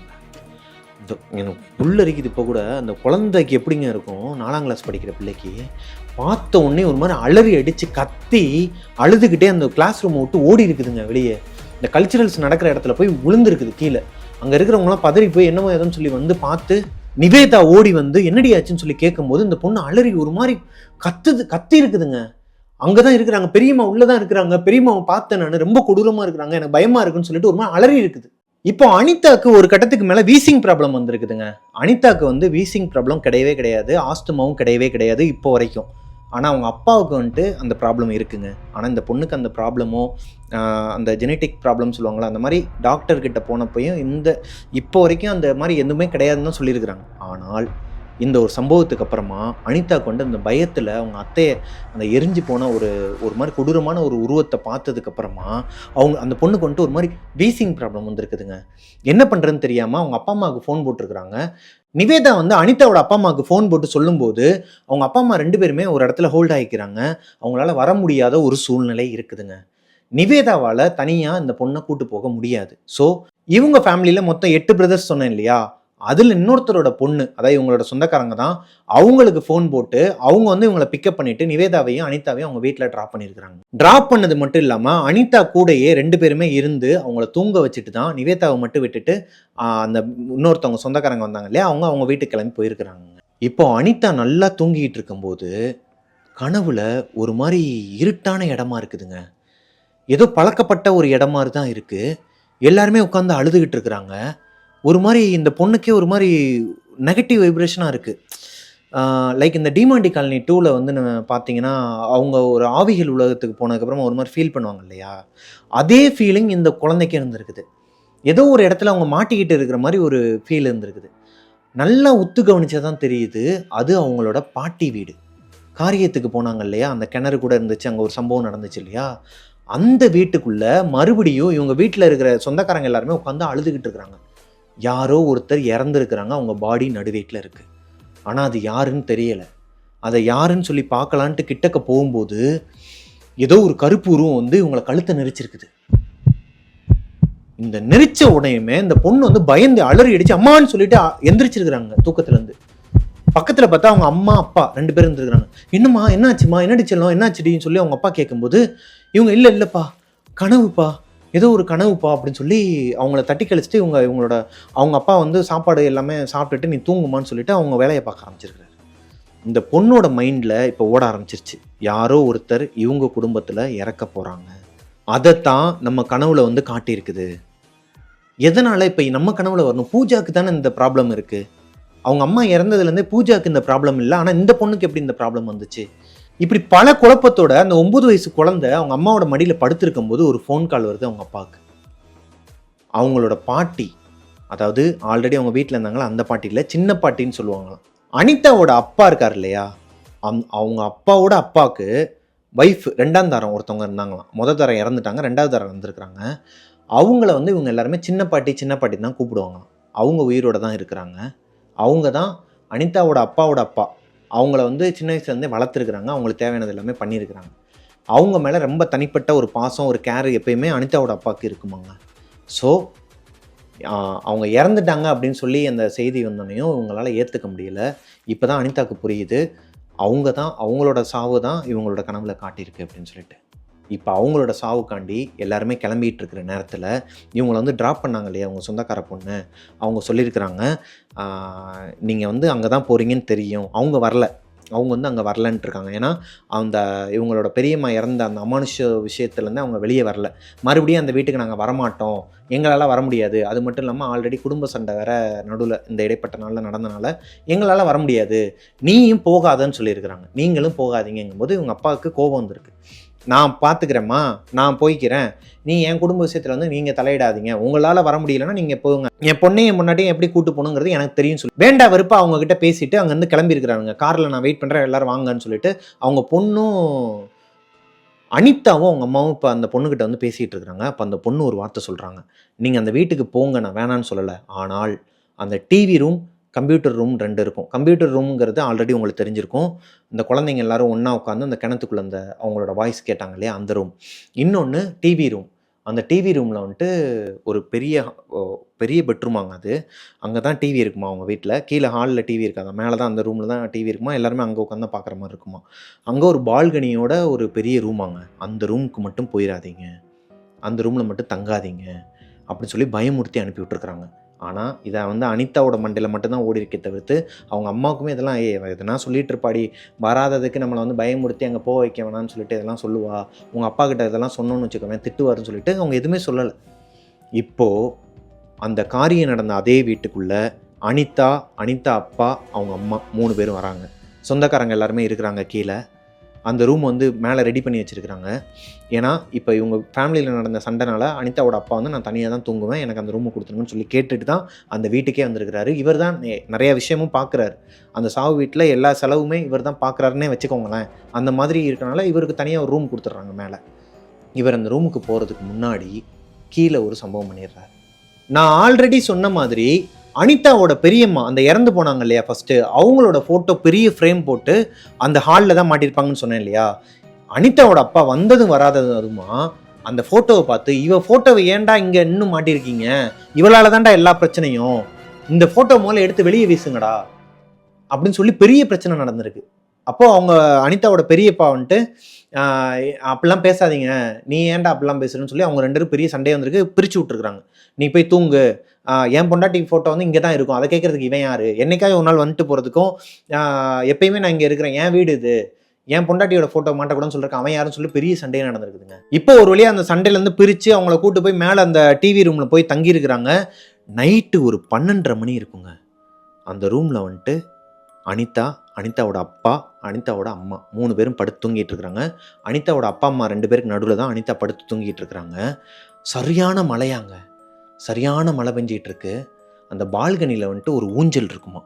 எனக்கு புல்லரிக்குது. இப்போ கூட அந்த குழந்தைக்கு எப்படிங்க இருக்கும், 4ஆம் கிளாஸ் படிக்கிற பிள்ளைக்கு பார்த்த உடனே ஒரு மாதிரி அலறி அடித்து கத்தி அழுதுகிட்டே அந்த கிளாஸ் ரூமை விட்டு ஓடி இருக்குதுங்க வெளியே. இந்த கல்ச்சுரல்ஸ் நடக்கிற இடத்துல போய் விழுந்துருக்குது கீழே. அங்கே இருக்கிறவங்களாம் பதறி போய் என்னமோ ஏதோன்னு சொல்லி வந்து பார்த்து நிவேதா ஓடி வந்து என்னடி ஆச்சுன்னு சொல்லி கேட்கும்போது இந்த பொண்ணு அலறி ஒரு மாதிரி கத்தி இருக்குதுங்க. அங்கே தான் இருக்கிறாங்க, பெரியம்மா உள்ளே தான் இருக்கிறாங்க, பெரியம்மாவை பார்த்தேன் நான், ரொம்ப கொடூரமாக இருக்கிறாங்க, எனக்கு பயமாக இருக்குன்னு சொல்லிட்டு ஒரு மாதிரி அலறி இருக்குது. இப்போ அனிதாக்கு ஒரு கட்டத்துக்கு மேலே வீசிங் ப்ராப்ளம் வந்திருக்குதுங்க. அனிதாக்கு வந்து வீசிங் ப்ராப்ளம் கிடையவே கிடையாது, ஆஸ்துமாவும் கிடையவே கிடையாது இப்போ வரைக்கும். ஆனால் அவங்க அப்பாவுக்கு வந்துட்டு அந்த ப்ராப்ளம் இருக்குங்க. ஆனால் இந்த பொண்ணுக்கு அந்த ப்ராப்ளமோ அந்த ஜெனட்டிக் ப்ராப்ளம் சொல்லுவாங்களா, அந்த மாதிரி டாக்டர்கிட்ட போனப்பையும் இப்போ வரைக்கும் அந்த மாதிரி எதுவுமே கிடையாதுன்னு தான் சொல்லியிருக்கிறாங்க. ஆனால் இந்த ஒரு சம்பவத்துக்கு அப்புறமா அனிதாக்கு வந்து அந்த பயத்தில் அவங்க அத்தையை அந்த எரிஞ்சு போன ஒரு மாதிரி கொடூரமான ஒரு உருவத்தை பார்த்ததுக்கப்புறமா அந்த பொண்ணுக்கு வந்துட்டு ஒரு மாதிரி வீசிங் ப்ராப்ளம் வந்துருக்குதுங்க. என்ன பண்ணுறதுன்னு தெரியாமல் அவங்க அப்பா அம்மாவுக்கு ஃபோன் போட்டிருக்கிறாங்க. நிவேதா வந்து அனிதாவோட அப்பா அம்மாவுக்கு ஃபோன் போட்டு சொல்லும்போது அவங்க அப்பா அம்மா 2 பேருமே ஒரு இடத்துல ஹோல்ட் ஆகிக்கிறாங்க. அவங்களால வர முடியாத ஒரு சூழ்நிலை இருக்குதுங்க. நிவேதாவால் தனியாக இந்த பொண்ணை கூட்டு போக முடியாது. ஸோ இவங்க ஃபேமிலியில் மொத்தம் 8 பிரதர்ஸ் சொன்னேன் இல்லையா, அதில் இன்னொருத்தரோட பொண்ணு, அதாவது இவங்களோட சொந்தக்காரங்க தான், அவங்களுக்கு ஃபோன் போட்டு அவங்க வந்து இவங்களை பிக்கப் பண்ணிட்டு நிவேதாவையும் அனிதாவையும் அவங்க வீட்டில் ட்ராப் பண்ணியிருக்கிறாங்க. ட்ராப் பண்ணது மட்டும் இல்லாமல் அனிதா கூடயே 2 பேருமே இருந்து அவங்கள தூங்க வச்சுட்டு தான் நிவேதாவை மட்டும் விட்டுட்டு அந்த இன்னொருத்தவங்க சொந்தக்காரங்க வந்தாங்க இல்லையா, அவங்க வீட்டுக்கு கிளம்பி போயிருக்கிறாங்க. இப்போ அனிதா நல்லா தூங்கிட்டு இருக்கும்போது கனவுல ஒரு மாதிரி இருட்டான இடமா இருக்குதுங்க. ஏதோ பழக்கப்பட்ட ஒரு இடம் மாதிரி தான் இருக்குது. எல்லாருமே உட்காந்து அழுதுகிட்டு இருக்கிறாங்க. ஒரு மாதிரி இந்த பொண்ணுக்கே ஒரு மாதிரி நெகட்டிவ் வைப்ரேஷனாக இருக்குது. லைக் இந்த டிமாண்டி காலனி 2ல் வந்து பார்த்தீங்கன்னா அவங்க ஒரு ஆவிகள் உலகத்துக்கு போனதுக்கப்புறமா ஒரு மாதிரி ஃபீல் பண்ணுவாங்க இல்லையா, அதே ஃபீலிங் இந்த குழந்தைக்கு இருந்திருக்குது. ஏதோ ஒரு இடத்துல அவங்க மாட்டிக்கிட்டு இருக்கிற மாதிரி ஒரு ஃபீல் இருந்திருக்குது. நல்லா உத்து கவனிச்சா தான் தெரியுது, அது அவங்களோட பாட்டி வீடு. காரியத்துக்கு போனாங்க இல்லையா, அந்த கிணறு கூட இருந்துச்சு, அங்கே ஒரு சம்பவம் நடந்துச்சு இல்லையா, அந்த வீட்டுக்குள்ளே மறுபடியும் இவங்க வீட்டில் இருக்கிற சொந்தக்காரங்க எல்லாருமே உட்காந்து அழுதுகிட்டு இருக்கிறாங்க. யாரோ ஒருத்தர் இறந்துருக்கிறாங்க, அவங்க பாடி நடுவீட்டில் இருக்குது. ஆனால் அது யாருன்னு தெரியலை. அதை யாருன்னு சொல்லி பார்க்கலான்ட்டு கிட்டக்க போகும்போது ஏதோ ஒரு கருப்பு உருவம் வந்து இவங்களை கழுத்தை நெரிச்சிருக்குது. இந்த நெரிச்ச உடனேயுமே இந்த பொண்ணு வந்து பயந்து அலறி அடிச்சு அம்மான்னு சொல்லிட்டு எந்திரிச்சிருக்கிறாங்க தூக்கத்துலேருந்து. பக்கத்தில் பார்த்தா அவங்க அம்மா அப்பா 2 பேரும் இருந்துருக்குறாங்க. என்னம்மா என்னாச்சுமா, என்னடி செல்லம், என்னாச்சுடின்னு சொல்லி அவங்க அப்பா கேட்கும்போது இவங்க இல்லைப்பா கனவுப்பா, ஏதோ ஒரு கனவுப்பா அப்படின்னு சொல்லி அவங்கள தட்டி கழிச்சிட்டு அவங்க அப்பா வந்து சாப்பாடு எல்லாமே சாப்பிட்டுட்டு நீ தூங்குமான்னு சொல்லிட்டு அவங்க வேலையை பார்க்க ஆரம்பிச்சிருக்கிறாரு. இந்த பொண்ணோட மைண்டில் இப்போ ஓட ஆரம்பிச்சிருச்சு, யாரோ ஒருத்தர் இவங்க குடும்பத்தில் இறக்க போகிறாங்க. அதைத்தான் நம்ம கனவுல வந்து காட்டியிருக்குது. எதனால் இப்போ நம்ம கனவுல வரணும், பூஜாக்கு தானே இந்த ப்ராப்ளம் இருக்குது. அவங்க அம்மா இறந்ததுலேருந்தே பூஜாக்கு இந்த ப்ராப்ளம் இல்லை, ஆனால் இந்த பொண்ணுக்கு எப்படி இந்த ப்ராப்ளம் வந்துச்சு. இப்படி பல குழப்பத்தோட அந்த 9 வயசு குழந்தை அவங்க அம்மாவோட மடியில் படுத்திருக்கும் போது ஒரு ஃபோன் கால் வருது அவங்க அப்பாவுக்கு. அவங்களோட பாட்டி, அதாவது ஆல்ரெடி அவங்க வீட்டில் இருந்தாங்களா அந்த பாட்டி இல்லை, சின்ன பாட்டின்னு சொல்லுவாங்களாம். அனிதாவோட அப்பா இருக்கார் இல்லையா, அவங்க அப்பாவோட அப்பாவுக்கு ஒய்ஃப் 2ஆம் தாரம் ஒருத்தவங்க இருந்தாங்களாம். முதல் தாரம் இறந்துட்டாங்க, 2வது தாரம் இருந்திருக்கிறாங்க. அவங்கள வந்து இவங்க எல்லாருமே சின்ன பாட்டி தான் கூப்பிடுவாங்களாம். அவங்க உயிரோட தான் இருக்கிறாங்க. அவங்க தான் அனிதாவோட அப்பாவோட அப்பா. அவங்கள வந்து சின்ன வயசுலேருந்தே வளர்த்துருக்குறாங்க, அவங்களுக்கு தேவையானது எல்லாமே பண்ணியிருக்கிறாங்க. அவங்க மேலே ரொம்ப தனிப்பட்ட ஒரு பாசம், ஒரு கேர் எப்பயுமே அனிதாவோட அப்பாவுக்கு இருக்குமாங்க. ஸோ அவங்க இறந்துட்டாங்க அப்படின்னு சொல்லி அந்த செய்தி வந்தோடனையும் இவங்களால் ஏற்றுக்க முடியல. இப்போ தான் அனிதாவுக்கு புரியுது, அவங்களோட சாவு தான் இவங்களோட கனவுல காட்டியிருக்கு அப்படின்னு சொல்லிட்டு. இப்போ அவங்களோட சாவுக்காண்டி எல்லாருமே கிளம்பிகிட்டு இருக்கிற நேரத்தில் இவங்களை வந்து ட்ராப் பண்ணாங்க இல்லையா அவங்க சொந்தக்கார பொண்ணு, அவங்க சொல்லியிருக்கிறாங்க நீங்கள் வந்து அங்கே தான் போகிறீங்கன்னு தெரியும். அவங்க வரல, அவங்க வந்து அங்கே வரலன்ட்டு இருக்காங்க. ஏன்னா அந்த இவங்களோட பெரியம்மா இறந்த அந்த அமானுஷ விஷயத்துலேருந்து அவங்க வெளியே வரல. மறுபடியும் அந்த வீட்டுக்கு நாங்கள் வரமாட்டோம், எங்களால் வர முடியாது. அது மட்டும் இல்லாமல் ஆல்ரெடி குடும்ப சண்டை வேற நடுவில் இந்த இடைப்பட்ட நாளில் நடந்தனால எங்களால் வர முடியாது, நீயும் போகாதன்னு சொல்லியிருக்கிறாங்க. நீங்களும் போகாதீங்கும்போது இவங்க அப்பாவுக்கு கோபம் வந்திருக்கு. நான் பார்த்துக்கிறேம்மா, நான் போய்க்கிறேன், நீ என் குடும்ப விஷயத்தில் வந்து நீங்கள் தலையிடாதீங்க, உங்களால் வர முடியலன்னா நீங்கள் போங்க, என் பொண்ணையும் முன்னாடியும் எப்படி கூட்டு போகணுங்கிறது எனக்கு தெரியும் சொல்லி வேண்டா வெறுப்பா அவங்ககிட்ட பேசிட்டு அங்கேருந்து கிளம்பியிருக்கிறாங்க. காரில் நான் வெயிட் பண்ணுறேன், எல்லாரும் வாங்கன்னு சொல்லிட்டு அவங்க பொண்ணும் அனிதாவும் அவங்க அம்மாவும் இப்போ அந்த பொண்ணுக்கிட்ட வந்து பேசிகிட்டு இருக்கிறாங்க. அப்போ அந்த பொண்ணு ஒரு வார்த்தை சொல்கிறாங்க, நீங்கள் அந்த வீட்டுக்கு போங்க, நான் வேணான்னு சொல்லலை, ஆனால் அந்த டிவி ரூம் கம்ப்யூட்டர் ரூம் 2 இருக்கும். கம்ப்யூட்டர் ரூம்ங்கிறது ஆல்ரெடி உங்களுக்கு தெரிஞ்சிருக்கும். இந்த குழந்தைங்க எல்லாரும் ஒன்றா உட்காந்து அந்த கிணத்துக்குள்ளே அந்த அவங்களோட வாய்ஸ் கேட்டாங்க இல்லையா, அந்த ரூம். இன்னொன்று டிவி ரூம். அந்த டிவி ரூமில் வந்துட்டு ஒரு பெரிய பெட்ரூமாங்க அது. அங்கே தான் டிவி இருக்குமா அவங்க வீட்டில். கீழே ஹாலில் டிவி இருக்காது, மேலே தான் அந்த ரூமில் தான் டிவி இருக்குமா. எல்லாருமே அங்கே உட்காந்து பார்க்குற மாதிரி இருக்குமா. அங்கே ஒரு பால்கனியோட ஒரு பெரிய ரூமாங்க. அந்த ரூமுக்கு மட்டும் போயிடாதீங்க, அந்த ரூமில் மட்டும் தங்காதீங்க அப்படின்னு சொல்லி பயமுறுத்தி அனுப்பி விட்டுருக்குறாங்க. ஆனால் இதை வந்து அனிதாவோட மண்டையில் மட்டும்தான் ஓடி இருக்கே தவிர்த்து அவங்க அம்மாவுக்குமே இதெல்லாம் எதனா சொல்லிட்டு இருப்பாடி, வராததுக்கு நம்மளை வந்து பயமுறுத்தி அங்கே போக வைக்க வேணான்னு சொல்லிட்டு இதெல்லாம் சொல்லுவா, உங்கள் அப்பா கிட்ட இதெல்லாம் சொன்னோன்னு வச்சுக்கோவேன் திட்டுவாருன்னு சொல்லிட்டு அவங்க எதுவுமே சொல்லலை. இப்போது அந்த காரியம் நடந்த அதே வீட்டுக்குள்ளே அனிதா அப்பா அவங்க அம்மா 3 பேரும் வராங்க. சொந்தக்காரங்க எல்லாருமே இருக்கிறாங்க கீழே. அந்த ரூம் வந்து மேலே ரெடி பண்ணி வச்சுருக்கிறாங்க. ஏன்னா இப்போ இவங்க ஃபேமிலியில் நடந்த சண்டைனால அனிதாவோட அப்பா வந்து நான் தனியாக தான் தூங்குவேன், எனக்கு அந்த ரூமை கொடுத்துருங்கன்னு சொல்லி கேட்டுட்டு தான் அந்த வீட்டுக்கே வந்திருக்கிறாரு. இவர் தான் நிறைய விஷயமும் பார்க்குறாரு. அந்த சாவு வீட்டில் எல்லா செலவுமே இவர் தான் பார்க்குறாருன்னே வச்சுக்கோங்களேன். அந்த மாதிரி இருக்கனால இவருக்கு தனியாக ஒரு ரூம் கொடுத்துட்றாங்க மேலே. இவர் அந்த ரூமுக்கு போகிறதுக்கு முன்னாடி கீழே ஒரு சம்பவம் பண்ணிடுறாரு. நான் ஆல்ரெடி சொன்ன மாதிரி அனிதாவோட பெரியம்மா அந்த இறந்து போனாங்க இல்லையா ஃபஸ்ட்டு, அவங்களோட ஃபோட்டோ பெரிய ஃப்ரேம் போட்டு அந்த ஹாலில் தான் மாட்டியிருப்பாங்கன்னு சொன்னேன் இல்லையா. அனிதாவோட அப்பா வந்ததும் வராததுமா அந்த ஃபோட்டோவை பார்த்து, இவ ஃபோட்டோவை ஏன்டா இங்கே இன்னும் மாட்டியிருக்கீங்க, இவளால் தான்டா எல்லா பிரச்சனையும், இந்த ஃபோட்டோ முதல்ல எடுத்து வெளியே வீசுங்கடா அப்படின்னு சொல்லி பெரிய பிரச்சனை நடந்திருக்கு. அப்போது அவங்க அனிதாவோட பெரியப்பா வந்துட்டு அப்படிலாம் பேசாதீங்க, நீ ஏன்டா அப்படிலாம் பேசுறேன்னு சொல்லி அவங்க 2 பேரும் பெரிய சண்டையை வந்திருக்கு, பிரித்து விட்டுருக்குறாங்க. நீ போய் தூங்கு, என் பொண்டாட்டி ஃபோட்டோ வந்து இங்கே தான் இருக்கும், அதை கேட்குறதுக்கு இவன் யார், என்னைக்காவது ஒரு நாள் வந்துட்டு போகிறதுக்கும் எப்பயுமே நான் இங்கே இருக்கிறேன், என் வீடு இது, என் பொண்டாட்டியோட ஃபோட்டோ மாட்டக்கூடாதுன்னு சொல்லிருக்கேன், அவன் யாருன்னு சொல்லி பெரிய சண்டையே நடந்திருக்குதுங்க. இப்போ ஒரு வழியாக அந்த சண்டையிலேருந்து பிரித்து அவங்கள கூட்டு போய் மேலே அந்த டிவி ரூமில் போய் தங்கியிருக்கிறாங்க. நைட்டு ஒரு 12:30 மணி இருக்குங்க. அந்த ரூமில் வந்துட்டு அனிதாவோட அப்பா, அனிதாவோட அம்மா 3 பேரும் படுத்து தூங்கிட்டு இருக்கிறாங்க. அனிதாவோட அப்பா அம்மா 2 பேருக்கு நடுவில் தான் அனிதா படுத்து தூங்கிட்டு இருக்கிறாங்க. சரியான மழையாங்க, சரியான மழை பெஞ்சிகிட்டு இருக்கு. அந்த பால்கனியில் வந்துட்டு ஒரு ஊஞ்சல் இருக்குமா.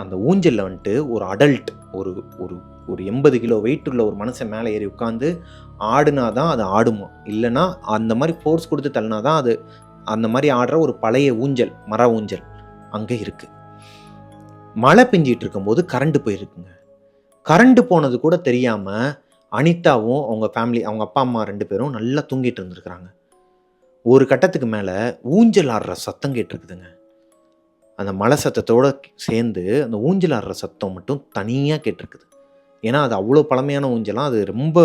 அந்த ஊஞ்சலில் வந்துட்டு ஒரு அடல்ட் ஒரு ஒரு ஒரு 80 கிலோ வெயிட் உள்ள ஒரு மனுஷன் மேலே ஏறி உட்காந்து ஆடுனா தான் அது ஆடுமா, இல்லைன்னா அந்த மாதிரி ஃபோர்ஸ் கொடுத்து தள்ளினா தான் அது அந்த மாதிரி ஆடுற ஒரு பழைய ஊஞ்சல், மர ஊஞ்சல் அங்கே இருக்குது. மழை பெஞ்சிட்டு இருக்கும்போது கரண்ட் போயிருக்குங்க. கரண்ட் போனது கூட தெரியாமல் அனிதாவும் அவங்க ஃபேமிலி, அவங்க அப்பா அம்மா 2 பேரும் நல்லா தூங்கிட்டு இருந்திருக்கிறாங்க. ஒரு கட்டத்துக்கு மேலே ஊஞ்சல் ஆடுற சத்தம் கேட்டிருக்குதுங்க. அந்த மழை சத்தத்தோடு சேர்ந்து அந்த ஊஞ்சல் ஆடுற சத்தம் மட்டும் தனியாக கேட்டிருக்குது. ஏன்னா அது அவ்வளோ பழமையான ஊஞ்சலாம், அது ரொம்ப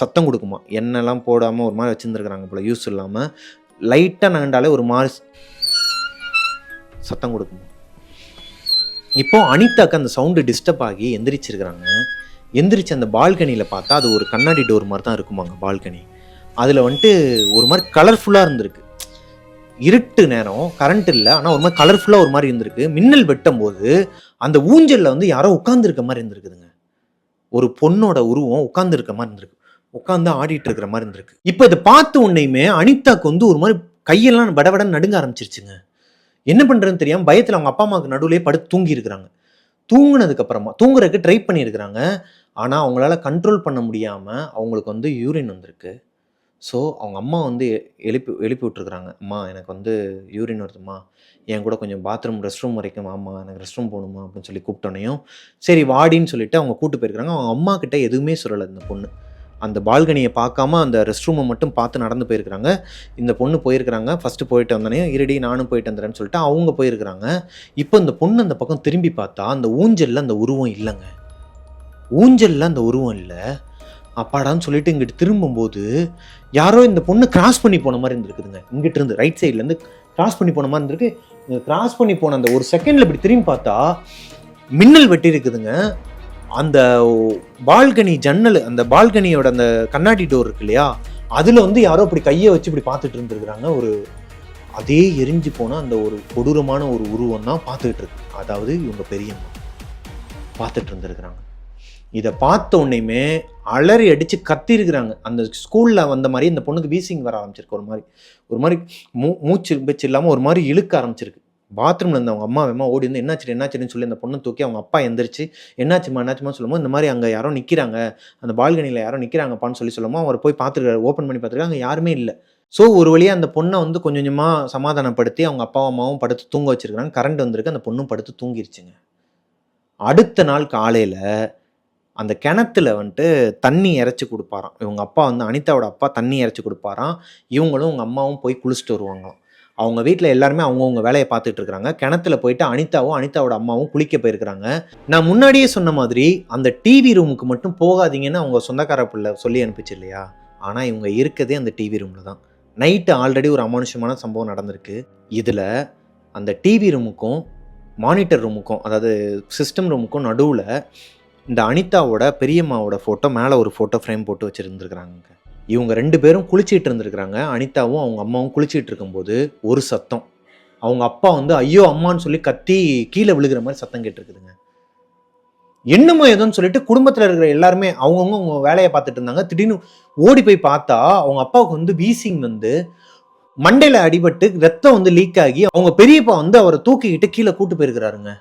சத்தம் கொடுக்குமா. எண்ணெய்லாம் போடாமல் ஒரு மாதிரி வச்சுருந்துருக்குறாங்க போல், யூஸ் இல்லாமல் லைட்டாக நகண்டாலே ஒரு மாதிரி சத்தம் கொடுக்குமா. இப்போ அனிதாக்கு அந்த சவுண்டு டிஸ்டர்ப் ஆகி எந்திரிச்சிருக்கிறாங்க. எந்திரிச்சு அந்த பால்கனியில் பார்த்தா அது ஒரு கண்ணாடி டோர் மாதிரி தான் இருக்குமாங்க பால்கனி. அதில் வந்துட்டு ஒரு மாதிரி கலர்ஃபுல்லாக இருந்திருக்கு. இருட்டு நேரம், கரண்ட் இல்லை, ஆனால் ஒரு மாதிரி கலர்ஃபுல்லாக ஒரு மாதிரி இருந்திருக்கு. மின்னல் வெட்டும் போது அந்த ஊஞ்சலில் வந்து யாரோ உட்காந்துருக்க மாதிரி இருந்திருக்குதுங்க. ஒரு பொண்ணோட உருவம் உட்காந்துருக்க மாதிரி இருந்திருக்கு, உட்காந்து ஆடிட்டு இருக்கிற மாதிரி இருந்திருக்கு. இப்போ இதை பார்த்த உடனேயுமே அனிதாக்கு வந்து ஒரு மாதிரி கையெல்லாம் வடவடன்னு நடுங்க ஆரம்பிச்சிருச்சுங்க. என்ன பண்ணுறதுன்னு தெரியாமல் பயத்தில் அவங்க அப்பா அம்மாவுக்கு நடுவிலே படுத்து தூங்கியிருக்கிறாங்க. தூங்குனதுக்கப்புறமா தூங்குறதுக்கு ட்ரை பண்ணியிருக்கிறாங்க. ஆனால் அவங்களால கண்ட்ரோல் பண்ண முடியாமல் அவங்களுக்கு வந்து யூரின் வந்திருக்கு. ஸோ அவங்க அம்மா வந்து எழுப்பி விட்டுருக்குறாங்க. அம்மா எனக்கு வந்து யூரின் வருதுமா, என் கூட கொஞ்சம் பாத்ரூம் ரெஸ்ட் ரூம் வரைக்கும் வாம்மா, எனக்கு ரெஸ்ட் ரூம் போகணுமா அப்படின்னு சொல்லி கூப்பிட்டோன்னையும் சரி வாடின்னு சொல்லிட்டு அவங்க கூப்பிட்டு போயிருக்கிறாங்க. அவங்க அம்மா கிட்ட எதுவுமே சொல்லலை இந்த பொண்ணு. அந்த பால்கனியை பார்க்காம அந்த ரெஸ்ட் ரூமை மட்டும் பார்த்து நடந்து போயிருக்கிறாங்க. இந்த பொண்ணு போயிருக்கிறாங்க. ஃபஸ்ட்டு போயிட்டு வந்தோடனே இருடி நானும் போயிட்டு வந்துடுறேன்னு சொல்லிட்டு அவங்க போயிருக்கிறாங்க. இப்போ இந்த பொண்ணு அந்த பக்கம் திரும்பி பார்த்தா அந்த ஊஞ்சலில் அந்த உருவம் இல்லைங்க. ஊஞ்சலில் அந்த உருவம் இல்லை. அப்பாடான்னு சொல்லிட்டு இங்கிட்டு திரும்பும்போது யாரோ இந்த பொண்ணு கிராஸ் பண்ணி போன மாதிரி இருந்திருக்குதுங்க. இங்கிட்டு இருந்து ரைட் சைட்லேருந்து கிராஸ் பண்ணி போன மாதிரி இருந்திருக்கு. கிராஸ் பண்ணி போன அந்த ஒரு செகண்டில் இப்படி திரும்பி பார்த்தா மின்னல் வெட்டி இருக்குதுங்க. அந்த பால்கனி ஜன்னல், அந்த பால்கனியோட அந்த கண்ணாடி டோர் இருக்கு இல்லையா, அதில் வந்து யாரோ இப்படி கையை வச்சு இப்படி பார்த்துட்டு இருந்துருக்குறாங்க. ஒரு அதே எரிஞ்சு போனால் அந்த ஒரு கொடூரமான ஒரு உருவம் தான் பார்த்துக்கிட்டு இருக்கு. அதாவது இவங்க பெரியம்மா பார்த்துட்டு இருந்துருக்குறாங்க. இதை பார்த்த உடனேயுமே அலறி அடித்து கத்திருக்கிறாங்க. அந்த ஸ்கூலில் வந்த மாதிரி இந்த பொண்ணுக்கு வீசிங் வர ஆரம்பிச்சிருக்கு. ஒரு மாதிரி மூச்சு பேச்சு இல்லாமல் ஒரு மாதிரி இழுக்க ஆரம்பிச்சிருக்கு. பாத்ரூமில் இருந்த அவங்க அம்மா ஓடி வந்து என்னாச்சுன்னு சொல்லி அந்த பொண்ணை தூக்கி அவங்க அப்பா எந்திரிச்சு என்னாச்சுமா சொல்லும்போது, இந்த மாதிரி அங்கே யாரோ நிற்கிறாங்க, அந்த பால்கனியில் யாரோ நிற்கிறாங்கப்பான்னு சொல்லும்போது அவர் போய் பார்த்துருக்காரு. ஓப்பன் பண்ணி பார்த்துருக்காங்க, அங்கே யாருமே இல்லை. ஸோ ஒரு வழியாக அந்த பொண்ணை வந்து கொஞ்சம் கொஞ்சமாக சமாதானப்படுத்தி அவங்க அப்பாவும் அம்மாவும் படுத்து தூங்க வச்சிருக்காங்க. கரண்ட் வந்திருக்கு, அந்த பொண்ணும் படுத்து தூங்கிருச்சுங்க. அடுத்த நாள் காலையில் அந்த கிணத்துல வந்துட்டு தண்ணி இறைச்சி கொடுப்பாராம். இவங்க அப்பா வந்து அனிதாவோட அப்பா தண்ணி இறைச்சி கொடுப்பாராம். இவங்களும் உங்கள் அம்மாவும் போய் குளிச்சுட்டு வருவாங்களாம். அவங்க வீட்டில் எல்லாருமே அவங்கவுங்க வேலையை பார்த்துட்டு இருக்கிறாங்க. கிணத்துல போயிட்டு அனிதாவோட அம்மாவும் குளிக்க போயிருக்கிறாங்க. நான் முன்னாடியே சொன்ன மாதிரி அந்த டிவி ரூமுக்கு மட்டும் போகாதீங்கன்னு அவங்க சொந்தக்கார பிள்ளை சொல்லி அனுப்பிச்சு இல்லையா, ஆனால் இவங்க இருக்கதே அந்த டிவி ரூமில் தான். நைட்டு ஆல்ரெடி ஒரு அமானுஷமான சம்பவம் நடந்திருக்கு. இதில் அந்த டிவி ரூமுக்கும் மானிட்டர் ரூமுக்கும், அதாவது சிஸ்டம் ரூமுக்கும் நடுவில் இந்த அனிதாவோட பெரியம்மாவோட ஃபோட்டோ மேலே ஒரு ஃபோட்டோ ஃப்ரேம் போட்டு வச்சுருந்துருக்குறாங்க. இவங்க 2 பேரும் குளிச்சிட்டு இருந்திருக்கிறாங்க. அனிதாவும் அவங்க அம்மாவும் குளிச்சிட்டு இருக்கும்போது ஒரு சத்தம். அவங்க அப்பா வந்து ஐயோ அம்மான்னு சொல்லி கத்தி கீழே விழுகிற மாதிரி சத்தம் கேட்டிருக்குதுங்க. என்னமோ ஏதோன்னு சொல்லிட்டு குடும்பத்தில் இருக்கிற எல்லாருமே அவங்க வேலையை பார்த்துட்டு இருந்தாங்க. திடீர்னு ஓடி போய் பார்த்தா அவங்க அப்பாவுக்கு வந்து வீசிங் வந்து மண்டையில் அடிபட்டு ரத்தம் வந்து லீக் ஆகி அவங்க பெரியப்பா வந்து அவரை தூக்கிக்கிட்டு கீழே கூட்டு போயிருக்கிறாருங்க.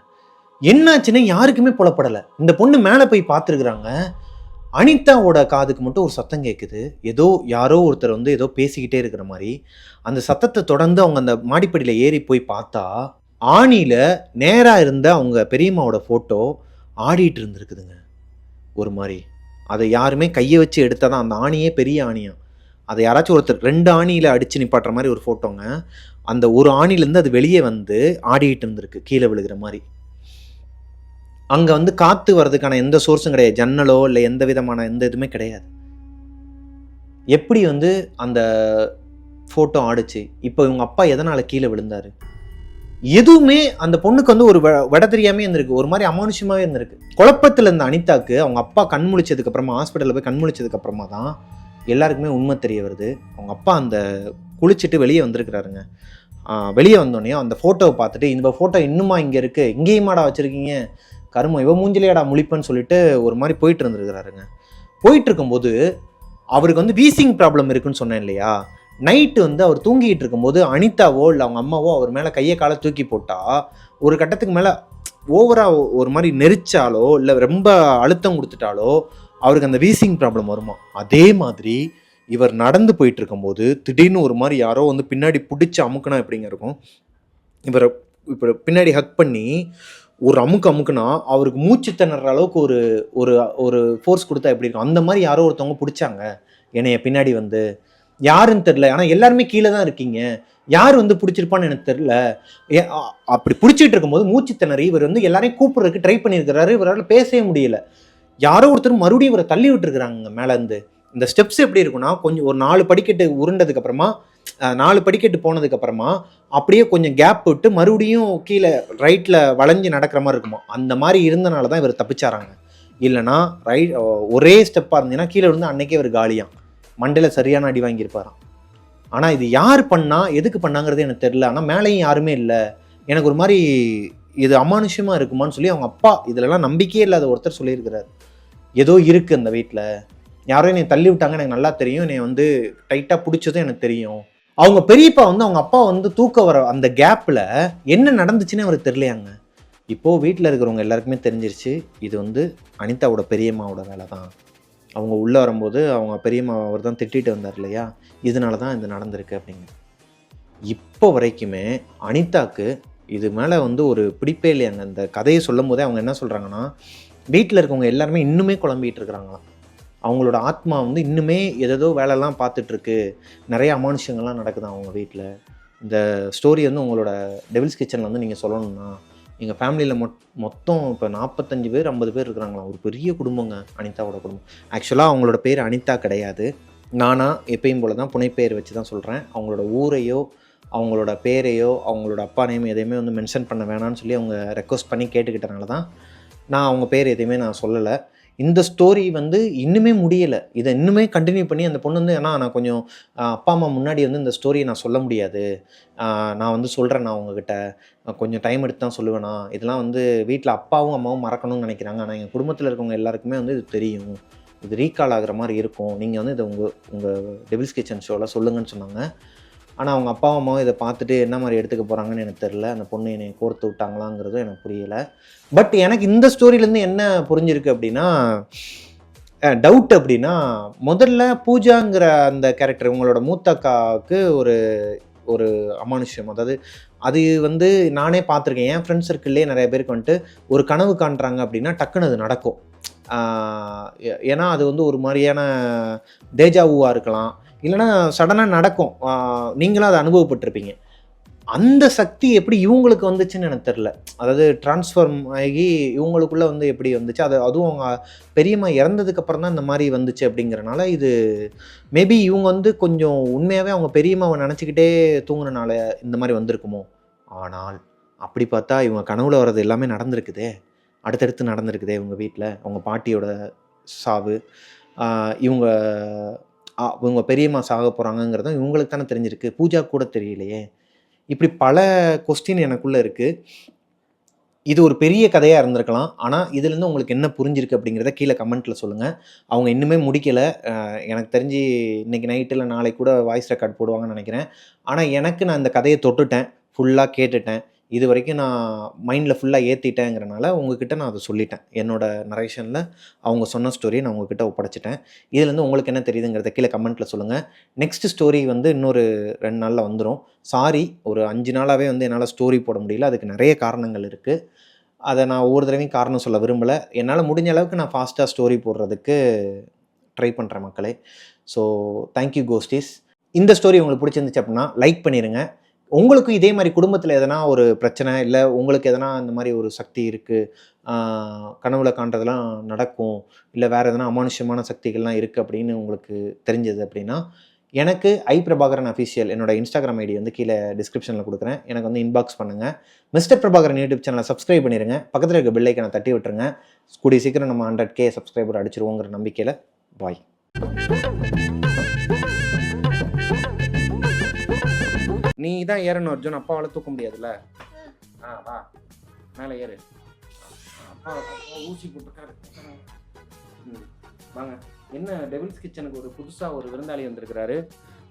என்னாச்சுன்னு யாருக்குமே புலப்படலை. இந்த பொண்ணு மேலே போய் பார்த்துருக்குறாங்க. அனிதாவோட காதுக்கு மட்டும் ஒரு சத்தம் கேட்குது. ஏதோ யாரோ ஒருத்தர் வந்து ஏதோ பேசிக்கிட்டே இருக்கிற மாதிரி. அந்த சத்தத்தை தொடர்ந்து அவங்க அந்த மாடிப்படியில் ஏறி போய் பார்த்தா ஆணியில் நேராக இருந்த அவங்க பெரியம்மாவோட ஃபோட்டோ ஆடிட்டு இருந்திருக்குதுங்க ஒரு மாதிரி. அதை யாருமே கையை வச்சு எடுத்தால் தான், அந்த ஆணியே பெரிய ஆணியாக, அதை யாராச்சும் ஒருத்தர் 2 ஆணியில் அடித்து நிப்பாட்டுற மாதிரி ஒரு ஃபோட்டோங்க. அந்த ஒரு ஆணிலேருந்து அது வெளியே வந்து ஆடிட்டு இருந்திருக்கு கீழே விழுகிற மாதிரி. அங்கே வந்து காற்று வர்றதுக்கான எந்த சோர்ஸும் கிடையாது. ஜன்னலோ இல்லை எந்த விதமான எந்த இதுவுமே கிடையாது. எப்படி வந்து அந்த ஃபோட்டோ ஆடிச்சு? இப்போ இவங்க அப்பா எதனால் கீழே விழுந்தாரு? எதுவுமே அந்த பொண்ணுக்கு வந்து ஒரு விட தெரியாமே இருந்திருக்கு. ஒரு மாதிரி அமானுஷமாகவே இருந்திருக்கு. குழப்பத்தில் இருந்த அனிதாக்கு அவங்க அப்பா கண் முழிச்சதுக்கு அப்புறமா, ஹாஸ்பிட்டலில் போய் கண் முழிச்சதுக்கு அப்புறமா தான் எல்லாருக்குமே உண்மை தெரிய வருது. அவங்க அப்பா அந்த குளிச்சுட்டு வெளியே வந்திருக்கிறாருங்க. வெளியே வந்தோடனே அந்த ஃபோட்டோவை பார்த்துட்டு, இந்த ஃபோட்டோ இன்னுமா இங்கே இருக்குது, இங்கேயுமாடா வச்சுருக்கீங்க, கருமம் இவ மூஞ்சிலேடா முழிப்பன்னு சொல்லிட்டு ஒரு மாதிரி போயிட்டு இருந்துருக்கிறாருங்க. போயிட்டு இருக்கும்போது அவருக்கு வந்து வீசிங் ப்ராப்ளம் இருக்குன்னு சொன்னேன் இல்லையா, நைட்டு வந்து அவர் தூங்கிட்டு இருக்கும்போது அனிதாவோ இல்லை அவங்க அம்மாவோ அவர் மேலே கையை காலை தூக்கி போட்டால், ஒரு கட்டத்துக்கு மேலே ஓவராக ஒரு மாதிரி நெரிச்சாலோ இல்லை ரொம்ப அழுத்தம் கொடுத்துட்டாலோ அவருக்கு அந்த வீசிங் ப்ராப்ளம் வருமா. அதே மாதிரி இவர் நடந்து போயிட்டு இருக்கும்போது திடீர்னு ஒரு மாதிரி யாரோ வந்து பின்னாடி பிடிச்சி அமுக்குனா எப்படிங்க இருக்கும், இவரை இப்போ பின்னாடி ஹக் பண்ணி ஒரு அமுக்குனா அவருக்கு மூச்சு திணற அளவுக்கு ஒரு ஒரு ஒரு ஃபோர்ஸ் கொடுத்தா எப்படி இருக்கும், அந்த மாதிரி யாரோ ஒருத்தவங்க பிடிச்சாங்க என்னைய பின்னாடி வந்து. யாருன்னு தெரில, ஆனால் எல்லாருமே கீழே தான் இருக்கீங்க, யார் வந்து பிடிச்சிருப்பான்னு எனக்கு தெரில. அப்படி பிடிச்சிட்டு இருக்கும்போது மூச்சு திணறி இவர் வந்து எல்லாரையும் கூப்பிட்றதுக்கு ட்ரை பண்ணியிருக்கிறாரு. இவரால் பேசவே முடியல. யாரோ ஒருத்தர் மறுபடியும் இவரை தள்ளி விட்டுருக்குறாங்க மேலேருந்து. இந்த ஸ்டெப்ஸ் எப்படி இருக்குன்னா, கொஞ்சம் ஒரு 4 படிக்கட்டு உருண்டதுக்கப்புறமா 4 படிக்கட்டு போனதுக்கப்புறமா அப்படியே கொஞ்சம் கேப் விட்டு மறுபடியும் கீழே ரைட்டில் வளைஞ்சு நடக்கிற மாதிரி இருக்குமா. அந்த மாதிரி இருந்தனால தான் இவர் தப்பிச்சாராங்க. இல்லைனா ஒரே ஸ்டெப்பாக இருந்தீங்கன்னா கீழே விழுந்து அன்னைக்கே இவர் காலியாம், மண்டையில் சரியான அடி வாங்கியிருப்பாராம். ஆனால் இது யார் பண்ணா எதுக்கு பண்ணாங்கிறது எனக்கு தெரில. ஆனால் மேலேயும் யாருமே இல்லை. எனக்கு ஒரு மாதிரி இது அமானுஷ்யமாக இருக்குமான்னு சொல்லி அவங்க அப்பா, இதிலெல்லாம் நம்பிக்கையே இல்லாத ஒருத்தர் சொல்லியிருக்கிறார். ஏதோ இருக்குது அந்த வீட்டில், யாரோ என்னை தள்ளி விட்டாங்க, எனக்கு நல்லா தெரியும், என்னை வந்து டைட்டாக பிடிச்சதும் எனக்கு தெரியும். அவங்க பெரியப்பா வந்து அவங்க அப்பா வந்து தூக்க வர அந்த கேப்பில் என்ன நடந்துச்சுன்னு அவருக்கு தெரியலையாங்க. இப்போது வீட்டில் இருக்கிறவங்க எல்லாருக்குமே தெரிஞ்சிருச்சு, இது வந்து அனிதாவோட பெரியம்மாவோட வேலை தான். அவங்க உள்ளே வரும்போது அவங்க பெரியம்மா அவர் தான் திட்டிகிட்டு வந்தார் இல்லையா, இதனால தான் இது நடந்திருக்கு அப்படிங்க. இப்போ வரைக்குமே அனிதாக்கு இது மேலே வந்து ஒரு பிடிப்பே இல்லையாங்க. அந்த கதையை சொல்லும் போதே அவங்க என்ன சொல்கிறாங்கன்னா, வீட்டில் இருக்கவங்க எல்லாருமே இன்னுமே குழம்பிகிட்டு இருக்கிறாங்களாம். அவங்களோட ஆத்மா வந்து இன்னுமே ஏதோ வேலைலாம் பார்த்துட்ருக்கு, நிறைய அமானுஷங்கள்லாம் நடக்குது அவங்க வீட்டில். இந்த ஸ்டோரி வந்து உங்களோட டெவில்ஸ் கிச்சனில் வந்து நீங்கள் சொல்லணும்னா, எங்கள் ஃபேமிலியில் மொத்தம் இப்போ 45 பேர் 50 பேர் இருக்கிறாங்களாம். ஒரு பெரிய குடும்பங்க அனிதாவோட குடும்பம். ஆக்சுவலாக அவங்களோட பேர் அனிதா கிடையாது. நானாக எப்பயும் போல தான் புனைப்பெயர் வச்சு தான் சொல்கிறேன். அவங்களோட ஊரையோ அவங்களோட பேரையோ அவங்களோட அப்பா நேம் எதையுமே வந்து மென்ஷன் பண்ண வேணான்னு சொல்லி அவங்க ரெக்வஸ்ட் பண்ணி கேட்டுக்கிட்டனால தான் நான் அவங்க பேர் எதுவுமே நான் சொல்லலை. இந்த ஸ்டோரி வந்து இன்னுமே முடியலை. இதை இன்னுமே கண்டினியூ பண்ணி அந்த பொண்ணு வந்து ஏன்னா நான் கொஞ்சம் அப்பா அம்மா முன்னாடி வந்து இந்த ஸ்டோரியை நான் சொல்ல முடியாது. நான் வந்து சொல்கிறேன் நான் உங்ககிட்ட கொஞ்சம் டைம் எடுத்து தான் சொல்லுவேண்ணா. இதெல்லாம் வந்து வீட்டில் அப்பாவும் அம்மாவும் மறக்கணும்னு நினைக்கிறாங்க. ஆனால் எங்கள் குடும்பத்தில் இருக்கவங்க எல்லாருக்குமே வந்து இது தெரியும். இது ரீகால் ஆகுற மாதிரி இருக்கும். நீங்கள் வந்து இதை உங்கள் டெவில்ஸ் கிச்சன் ஷோவில் சொல்லுங்கன்னு சொன்னாங்க. ஆனால் அவங்க அப்பாவும் அம்மாவும் இதை பார்த்துட்டு என்ன மாதிரி எடுத்துக்க போகிறாங்கன்னு எனக்கு தெரில. அந்த பொண்ணு என்னை கோர்த்து விட்டாங்களாங்கிறதும் எனக்கு புரியலை. பட் எனக்கு இந்த ஸ்டோரியிலேருந்து என்ன புரிஞ்சிருக்கு அப்படின்னா டவுட் அப்படின்னா முதல்ல பூஜாங்கிற அந்த கேரக்டர் உங்களோட மூத்த அக்காவுக்கு ஒரு ஒரு அமானுஷ்யம். அதாவது அது வந்து நானே பார்த்துருக்கேன். என் ஃப்ரெண்ட்ஸ் சர்க்கிள்லேயே நிறைய பேருக்கு வந்துட்டு ஒரு கனவு காண்றாங்க அப்படின்னா டக்குன்னு அது நடக்கும். ஏன்னா அது வந்து ஒரு மாதிரியான தேஜாவுவாக இருக்கலாம், இல்லைன்னா சடனாக நடக்கும். நீங்களும் அதை அனுபவப்பட்டிருப்பீங்க. அந்த சக்தி எப்படி இவங்களுக்கு வந்துச்சுன்னு எனக்கு தெரில. அதாவது ட்ரான்ஸ்ஃபார்ம் ஆகி இவங்களுக்குள்ளே வந்து எப்படி வந்துச்சு, அதுவும் அவங்க பெரியம்மா இறந்ததுக்கப்புறம் தான் இந்த மாதிரி வந்துச்சு அப்படிங்கிறனால இது மேபி இவங்க வந்து கொஞ்சம் உண்மையாகவே அவங்க பெரியம்மாவை நினச்சிக்கிட்டே தூங்குறனால இந்த மாதிரி வந்திருக்குமோ. ஆனால் அப்படி பார்த்தா இவங்க கனவுல வர்றது எல்லாமே நடந்திருக்குதே, அடுத்தடுத்து நடந்திருக்குதே. இவங்க வீட்டில் அவங்க பாட்டியோட சாவு, இவங்க இவங்க பெரியம்மா சாக போகிறாங்கங்கிறதும் இவங்களுக்கு தானே தெரிஞ்சிருக்கு, பூஜா கூட தெரியலையே. இப்படி பல கொஸ்டின் எனக்குள்ளே இருக்குது. இது ஒரு பெரிய கதையாக இருந்திருக்கலாம். ஆனால் இதுலேருந்து உங்களுக்கு என்ன புரிஞ்சிருக்கு அப்படிங்கிறத கீழே கமெண்ட்டில் சொல்லுங்கள். அவங்க இன்னுமே முடிக்கலை. எனக்கு தெரிஞ்சு இன்றைக்கி நைட்டு இல்லை நாளைக்கு கூட வாய்ஸ் ரெக்கார்ட் போடுவாங்கன்னு நினைக்கிறேன். ஆனால் நான் இந்த கதையை தொட்டுட்டேன், ஃபுல்லாக கேட்டுட்டேன். இது வரைக்கும் நான் மைண்டில் ஃபுல்லாக ஏற்றிட்டேங்கிறனால உங்ககிட்ட நான் அதை சொல்லிட்டேன். என்னோடய நரேஷனில் அவங்க சொன்ன ஸ்டோரியை நான் உங்ககிட்ட ஒப்படைச்சிட்டேன். இதுலேருந்து உங்களுக்கு என்ன தெரியுதுங்கிறத கீழே கமெண்ட்டில் சொல்லுங்கள். நெக்ஸ்ட் ஸ்டோரி வந்து இன்னொரு 2 நாளில் வந்துடும். சாரி, ஒரு 5 நாளாகவே வந்து என்னால் ஸ்டோரி போட முடியல. அதுக்கு நிறைய காரணங்கள் இருக்குது. அதை நான் ஒவ்வொரு தடவையும் காரணம் சொல்ல விரும்பலை. என்னால் முடிஞ்ச அளவுக்கு நான் ஃபாஸ்ட்டாக ஸ்டோரி போடுறதுக்கு ட்ரை பண்ணுறேன் மக்களே. So thank you கோஸ்டீஸ். இந்த ஸ்டோரி உங்களுக்கு பிடிச்சிருந்துச்சு அப்படின்னா லைக் பண்ணிடுங்க. உங்களுக்கும் இதே மாதிரி குடும்பத்தில் எதனா ஒரு பிரச்சனை, இல்லை உங்களுக்கு எதனா இந்த மாதிரி ஒரு சக்தி இருக்குது, கனவுல காண்றதெல்லாம் நடக்கும், இல்லை வேறு எதனா அமானுஷ்யமான சக்திகள்லாம் இருக்குது அப்படின்னு உங்களுக்கு தெரிஞ்சது அப்படின்னா எனக்கு பிரபாகரன் அஃபீஷியல் என்னோட இன்ஸ்டாகிராம் ஐடி வந்து கீழே டிஸ்கிரிப்ஷனில் கொடுக்குறேன். எனக்கு வந்து இன்பாக்ஸ் பண்ணுங்கள். மிஸ்டர் பிரபாகரன் யூடியூப் சேனலை சப்ஸ்கிரைப் பண்ணிடுங்க. பக்கத்தில் இருக்க பெல் ஐக்கனை தட்டி விட்டுருங்க. கூடிய சீக்கிரம் நம்ம 100K சப்ஸ்கிரைபர் அடிச்சிருவோங்கிற நம்பிக்கையில் பாய். நீ தான் ஏறணும் அர்ஜுன், அப்பாவால் தூக்க முடியாதுல்ல. வா மேலே ஏறு. அப்பா ஊசி போட்டுக்காரு. வாங்க. என்ன டெவில்ஸ் கிச்சனுக்கு ஒரு புதுசாக ஒரு விருந்தாளி வந்திருக்கிறாரு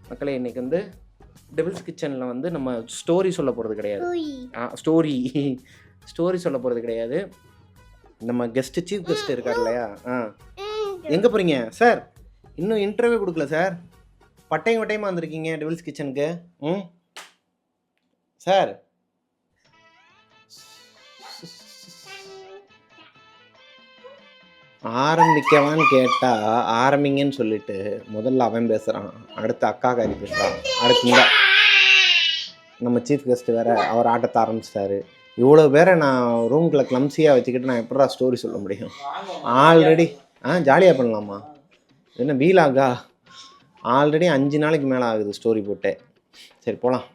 மக்களே. இன்றைக்கி வந்து டெவில்ஸ் கிச்சனில் வந்து நம்ம ஸ்டோரி சொல்ல போகிறது கிடையாது. ஸ்டோரி சொல்ல போகிறது கிடையாது. நம்ம சீஃப் கெஸ்ட் இருக்கார் இல்லையா. எங்கே போகிறீங்க சார்? இன்னும் இன்டர்வியூ கொடுக்கல சார். பட்டையும் வட்டையுமா வந்திருக்கீங்க டெவில்ஸ் கிச்சனுக்கு. சார் ஆரம்பிக்கவான்னு கேட்டால் ஆரம்பிங்கன்னு சொல்லிட்டு முதல்ல அவன் பேசுகிறான், அடுத்து அக்கா காரி பேசுகிறான், அடுத்து நம்ம சீஃப் கெஸ்ட் வேறு அவர் ஆட்டத்தை ஆரம்பிச்சிட்டாரு. இவ்வளோ பேரை நான் ரூம்குள்ளே கிளம்சியாக வச்சுக்கிட்டு நான் எப்படா ஸ்டோரி சொல்ல முடியும்? ஆல்ரெடி ஜாலியாக பண்ணலாமா? என்ன வீலாகா? ஆல்ரெடி 5 நாளைக்கு மேலே ஆகுது ஸ்டோரி போட்டு. சரி போகலாம்.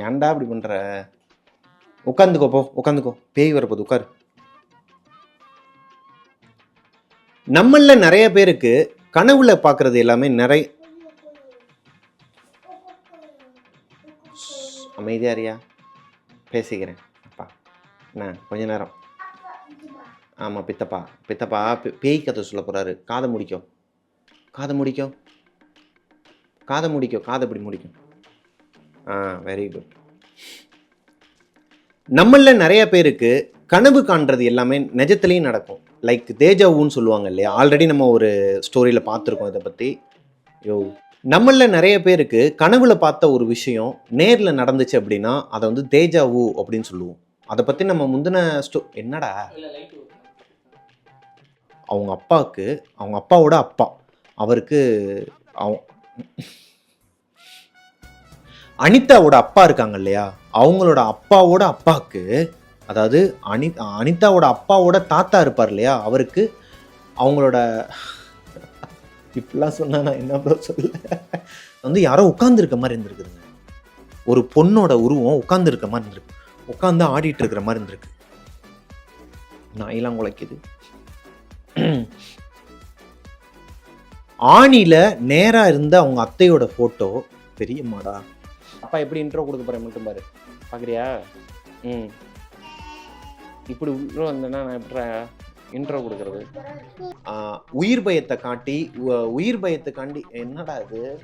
ஏன்டா அப்படி பண்ணுற? உட்காந்துக்கோ, பேய் வரப்போது, உட்காரு. நம்மள நிறைய பேருக்கு கனவுல பார்க்கறது எல்லாமே அமைதியாரியா பேசிக்கிறேன். அப்பா என்ன கொஞ்ச நேரம். ஆமாம் பித்தப்பா பேய் கதை சொல்ல போகிறாரு. காதை முடிக்கும். காதை இப்படி முடிக்கும். Very good. நம்மள நிறைய பேருக்கு கனவு காண்றது எல்லாமே நிஜத்துலேயும் நடக்கும். லைக் தேஜாவுன்னு சொல்லுவாங்க இல்லையா. ஆல்ரெடி நம்ம ஒரு ஸ்டோரியில் பார்த்துருக்கோம் இதை பற்றி. நம்மள நிறைய பேருக்கு கனவுல பார்த்த ஒரு விஷயம் நேரில் நடந்துச்சு அப்படின்னா அதை வந்து தேஜாவு அப்படின்னு சொல்லுவோம். அதை பற்றி நம்ம முந்தின என்னடா அவங்க அப்பாவோட அப்பா அவருக்கு அனிதாவோட அப்பா இருக்காங்க இல்லையா, அவங்களோட அப்பாவோட அப்பாவுக்கு, அதாவது அனிதாவோட அப்பாவோட தாத்தா இருப்பார் இல்லையா, அவருக்கு அவங்களோட இப்படிலாம் சொன்னா நான் என்ன ப்ரோ சொல்ல, வந்து யாரோ உட்காந்துருக்க மாதிரி இருந்திருக்குதுங்க. ஒரு பொண்ணோட உருவம் உட்காந்துருக்க மாதிரி இருந்திருக்கு, உட்காந்து ஆடிட்டு இருக்கிற மாதிரி இருந்திருக்கு. நாயெல்லாம் குலைக்குது. ஆணில நேரா இருந்த அவங்க அத்தையோட போட்டோ. பெரிய மாடா. அப்பா எப்படி இன்ட்ரோ கொடுக்க போறேன் மட்டும் பாரு. பாக்குறியா? ம். இப்படி உள்ள வந்தேன்னா நான் எப்படி இன்ட்ரோ கொடுக்கறது? உயிர் பயத்தை காட்டி உயிர் பயத்தை காண்டி என்னடா இது?